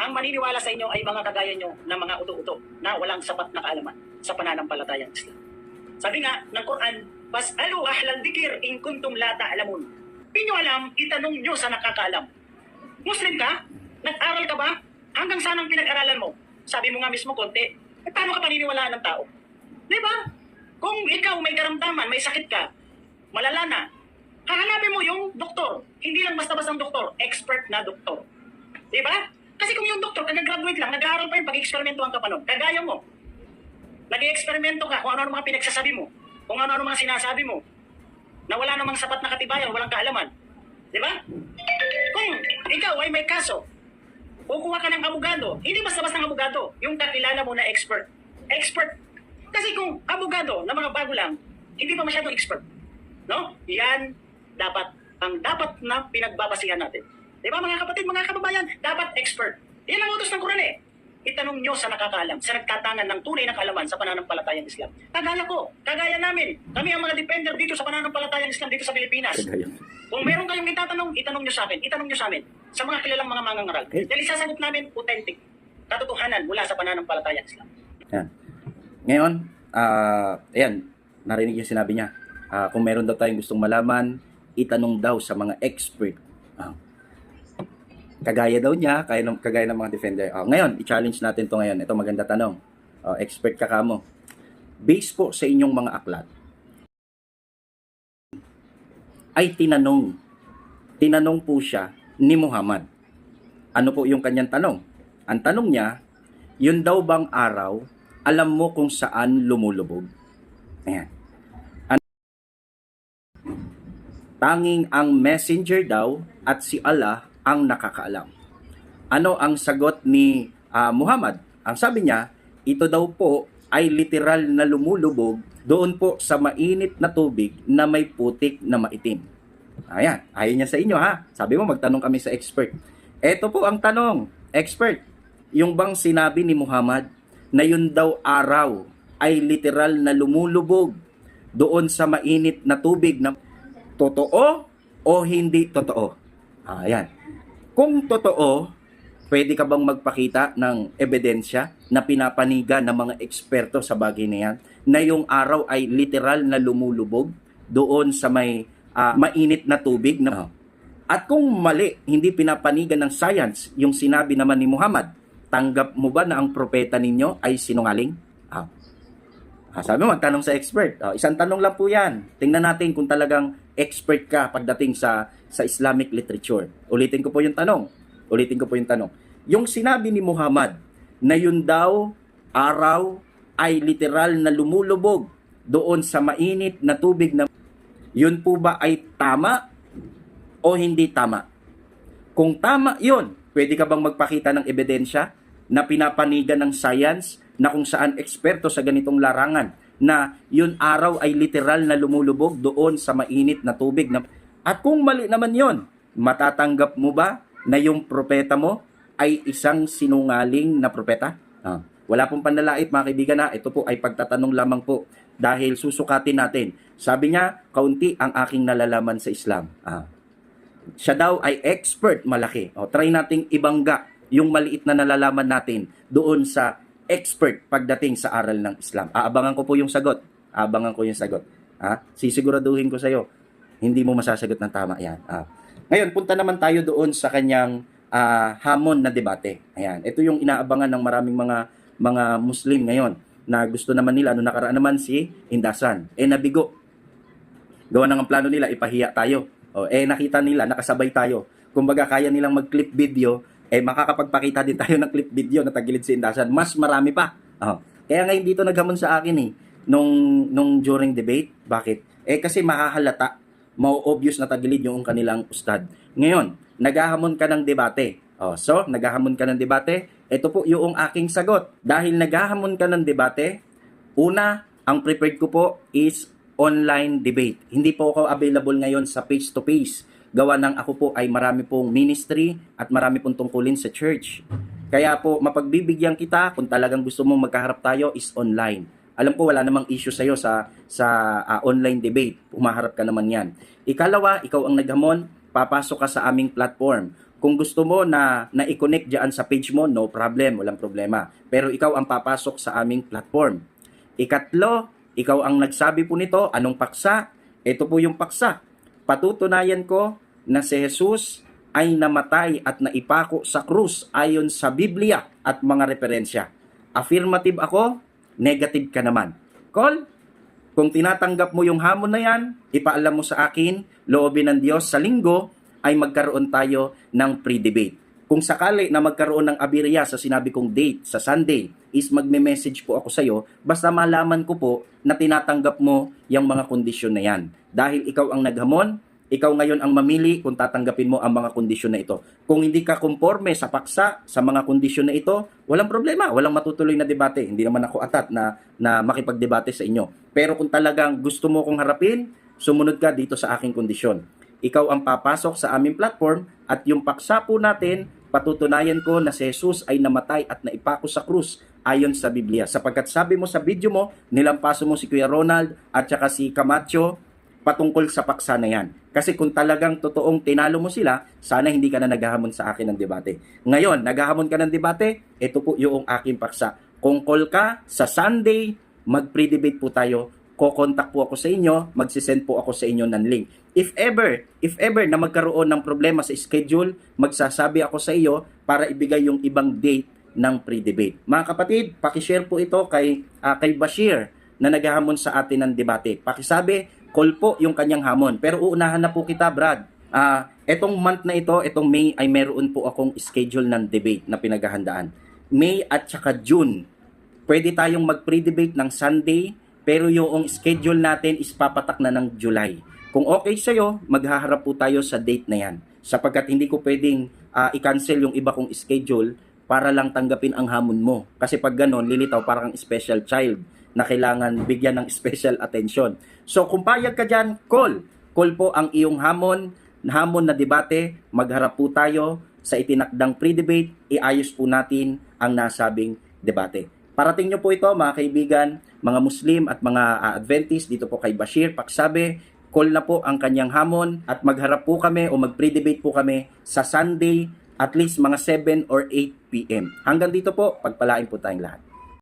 Ang maniniwala sa inyo ay mga kagaya nyo na mga uto-uto na walang sapat na kaalaman sa pananampalatayang Islam. Sabi nga ng Quran, "Fas'alu ahlal dzikr in kuntum la ta'lamun." Hindi nyo alam, itanong nyo sa nakakaalam. Muslim ka? Nag-aral ka ba? Hanggang saan ang pinag-aralan mo? Sabi mo nga mismo konti. Paano ka paniniwalaan ng tao? Di ba? Kung ikaw may karamdaman, may sakit ka, malala na, hahanapin mo yung doktor. Hindi lang basta-bastang doktor, expert na doktor. Di ba? Kasi kung yung doktor, kag-graduate lang, nag-aaral pa yun, pag-eksperimentohan ka pa nun. Kagaya mo. Nag-eksperimento ka kung ano-ano mga pinagsasabi mo, kung ano-ano mga sinasabi mo, na wala namang sapat na katibayan, walang kaalaman. Di ba? Kung ikaw ay may kaso, kukuha ka ng abogado, hindi basta-bastang abogado, yung kakilala mo na expert. Expert. Kasi kung abogado na mga bago lang, hindi pa masyadong expert. No? Yan ang dapat na pinagbabasihan natin. Di ba mga kapatid, mga kababayan, dapat expert. Yan ang utos ng Quran eh. Itanong nyo sa nakakaalam, sa nagtatangan ng tunay na kaalaman sa pananampalatayang Islam. Kagaya ko, kagaya namin, kami ang mga defender dito sa pananampalatayang Islam dito sa Pilipinas. Kung meron kayong itatanong, itanong nyo sa akin, itanong nyo sa amin, sa mga kilalang mga mangangaral. Dahil isasagot namin, authentic, katotohanan mula sa pananampalatayang Islam. Yan. Ngayon, ayan, narinig yung sinabi niya. Kung meron daw tayong gustong malaman, itanong daw sa mga expert. Kagaya daw niya, kagaya ng mga defender. Ngayon, i-challenge natin to ngayon. Ito maganda tanong. Expert ka kamo. Based po sa inyong mga aklat, ay tinanong po siya ni Muhammad. Ano po yung kanyang tanong? Ang tanong niya, yun daw bang araw, alam mo kung saan lumulubog? Ayan. Tanging ang messenger daw at si Allah ang nakakaalam. Ano ang sagot ni Muhammad? Ang sabi niya, ito daw po ay literal na lumulubog doon po sa mainit na tubig na may putik na maitim. Ayan, ayaw niya sa inyo ha. Sabi mo magtanong kami sa expert. Ito po ang tanong, expert. Yung bang sinabi ni Muhammad na yun daw araw ay literal na lumulubog doon sa mainit na tubig na totoo o hindi totoo? Ayan. Kung totoo, pwede ka bang magpakita ng ebidensya na pinapanigan ng mga eksperto sa bagay na yan na yung araw ay literal na lumulubog doon sa may mainit na tubig na. At kung mali, hindi pinapanigan ng science yung sinabi naman ni Muhammad, tanggap mo ba na ang propeta ninyo ay sinungaling? Sabi mo, magtanong sa expert. Isang tanong lang po yan. Tingnan natin kung talagang expert ka pagdating sa Islamic literature. Ulitin ko po yung tanong. Yung sinabi ni Muhammad na yun daw, araw ay literal na lumulubog doon sa mainit na tubig na yun po ba ay tama o hindi tama? Kung tama yun, pwede ka bang magpakita ng ebidensya na pinapanigan ng science na kung saan eksperto sa ganitong larangan na yun araw ay literal na lumulubog doon sa mainit na tubig na. At kung mali naman yun, matatanggap mo ba na yung propeta mo ay isang sinungaling na propeta? Wala pong panlalait mga kaibigan na. Ito po ay pagtatanong lamang po dahil susukatin natin. Sabi niya, kaunti ang aking nalalaman sa Islam. Siya daw ay expert malaki. Try nating ibangga yung maliit na nalalaman natin doon sa expert pagdating sa aral ng Islam. Aabangan ko po yung sagot. Sisiguraduhin ko sa'yo, hindi mo masasagot ng tama yan. Ngayon, punta naman tayo doon sa kanyang hamon na debate. Ayan. Ito yung inaabangan ng maraming mga Muslim ngayon na gusto naman nila, nakaraan naman si Indasan. Nabigo. Gawa ng plano nila, ipahiya tayo. Nakita nila, nakasabay tayo. Kumbaga, kaya nilang mag-clip video, makakapagpakita din tayo ng clip video na tagilid si Indasan. Mas marami pa. Kaya ngayon dito naghamon sa akin nung during debate. Bakit? Kasi makahalata, mau-obvious na tagilid yung kanilang ustad. Ngayon, naghahamon ka ng debate. So, naghahamon ka ng debate. Ito po yung aking sagot. Dahil naghahamon ka ng debate, una, ang prepared ko po is online debate. Hindi po ako available ngayon sa face-to-face. Gawa ng ako po ay marami pong ministry at marami pong tungkulin sa church. Kaya po, mapagbibigyan kita kung talagang gusto mong magkaharap tayo is online. Alam ko wala namang issue sa'yo sa online debate. Umaharap ka naman yan. Ikalawa, ikaw ang naghamon, papasok ka sa aming platform. Kung gusto mo na i-connect dyan sa page mo, no problem, walang problema. Pero ikaw ang papasok sa aming platform. Ikatlo, ikaw ang nagsabi po nito, anong paksa? Ito po yung paksa. Patutunayan ko na si Jesus ay namatay at naipako sa krus ayon sa Biblia at mga referensya. Affirmative ako, negative ka naman. Call? Kung tinatanggap mo yung hamon na yan, ipaalam mo sa akin, loobin ng Diyos sa linggo ay magkaroon tayo ng pre-debate. Kung sakali na magkaroon ng abirya sa sinabi kong date sa Sunday, is magme-message po ako sa iyo, basta malaman ko po na tinatanggap mo yung mga kondisyon na yan. Dahil ikaw ang naghamon, ikaw ngayon ang mamili kung tatanggapin mo ang mga kondisyon na ito. Kung hindi ka konforme sa paksa, sa mga kondisyon na ito, walang problema, walang matutuloy na debate. Hindi naman ako atat na makipagdebate sa inyo. Pero kung talagang gusto mo kong harapin, sumunod ka dito sa aking kondisyon. Ikaw ang papasok sa aming platform at yung paksa po natin, patutunayan ko na si Jesus ay namatay at naipako sa krus ayon sa Biblia. Sapagkat sabi mo sa video mo, nilampaso mo si Kuya Ronald at saka si Camacho patungkol sa paksa na yan. Kasi kung talagang totoong tinalo mo sila, sana hindi ka na naghahamon sa akin ng debate. Ngayon, naghahamon ka ng debate, ito po yung aking paksa. Kung call ka sa Sunday, mag-pre-debate po tayo. Ko-contact po ako sa inyo, magsisend po ako sa inyo ng link. If ever na magkaroon ng problema sa schedule, magsasabi ako sa iyo para ibigay yung ibang date ng pre-debate. Mga kapatid, pakishare po ito kay Bashir na naghahamon sa atin ng debate. Pakisabi, call po yung kanyang hamon. Pero uunahan na po kita, Brad. Etong month na ito, etong May, ay meron po akong schedule ng debate na pinaghahandaan. May at saka June, pwede tayong mag-pre-debate ng Sunday, pero yung schedule natin is papatak na ng July. Kung okay sa'yo, maghaharap po tayo sa date na yan. Sapagkat hindi ko pwedeng i-cancel yung iba kong schedule para lang tanggapin ang hamon mo. Kasi pag ganon, lilitaw parang special child na kailangan bigyan ng special attention. So kung payag ka dyan, call. Call po ang iyong hamon na debate. Magharap po tayo sa itinakdang pre-debate. Iayos po natin ang nasabing debate. Parating nyo po ito mga kaibigan, mga Muslim at mga Adventist dito po kay Bashir. Paksabi, call na po ang kanyang hamon at magharap po kami o mag-pre-debate po kami sa Sunday at least mga 7 or 8 p.m. Hanggang dito po, pagpalain po tayong lahat.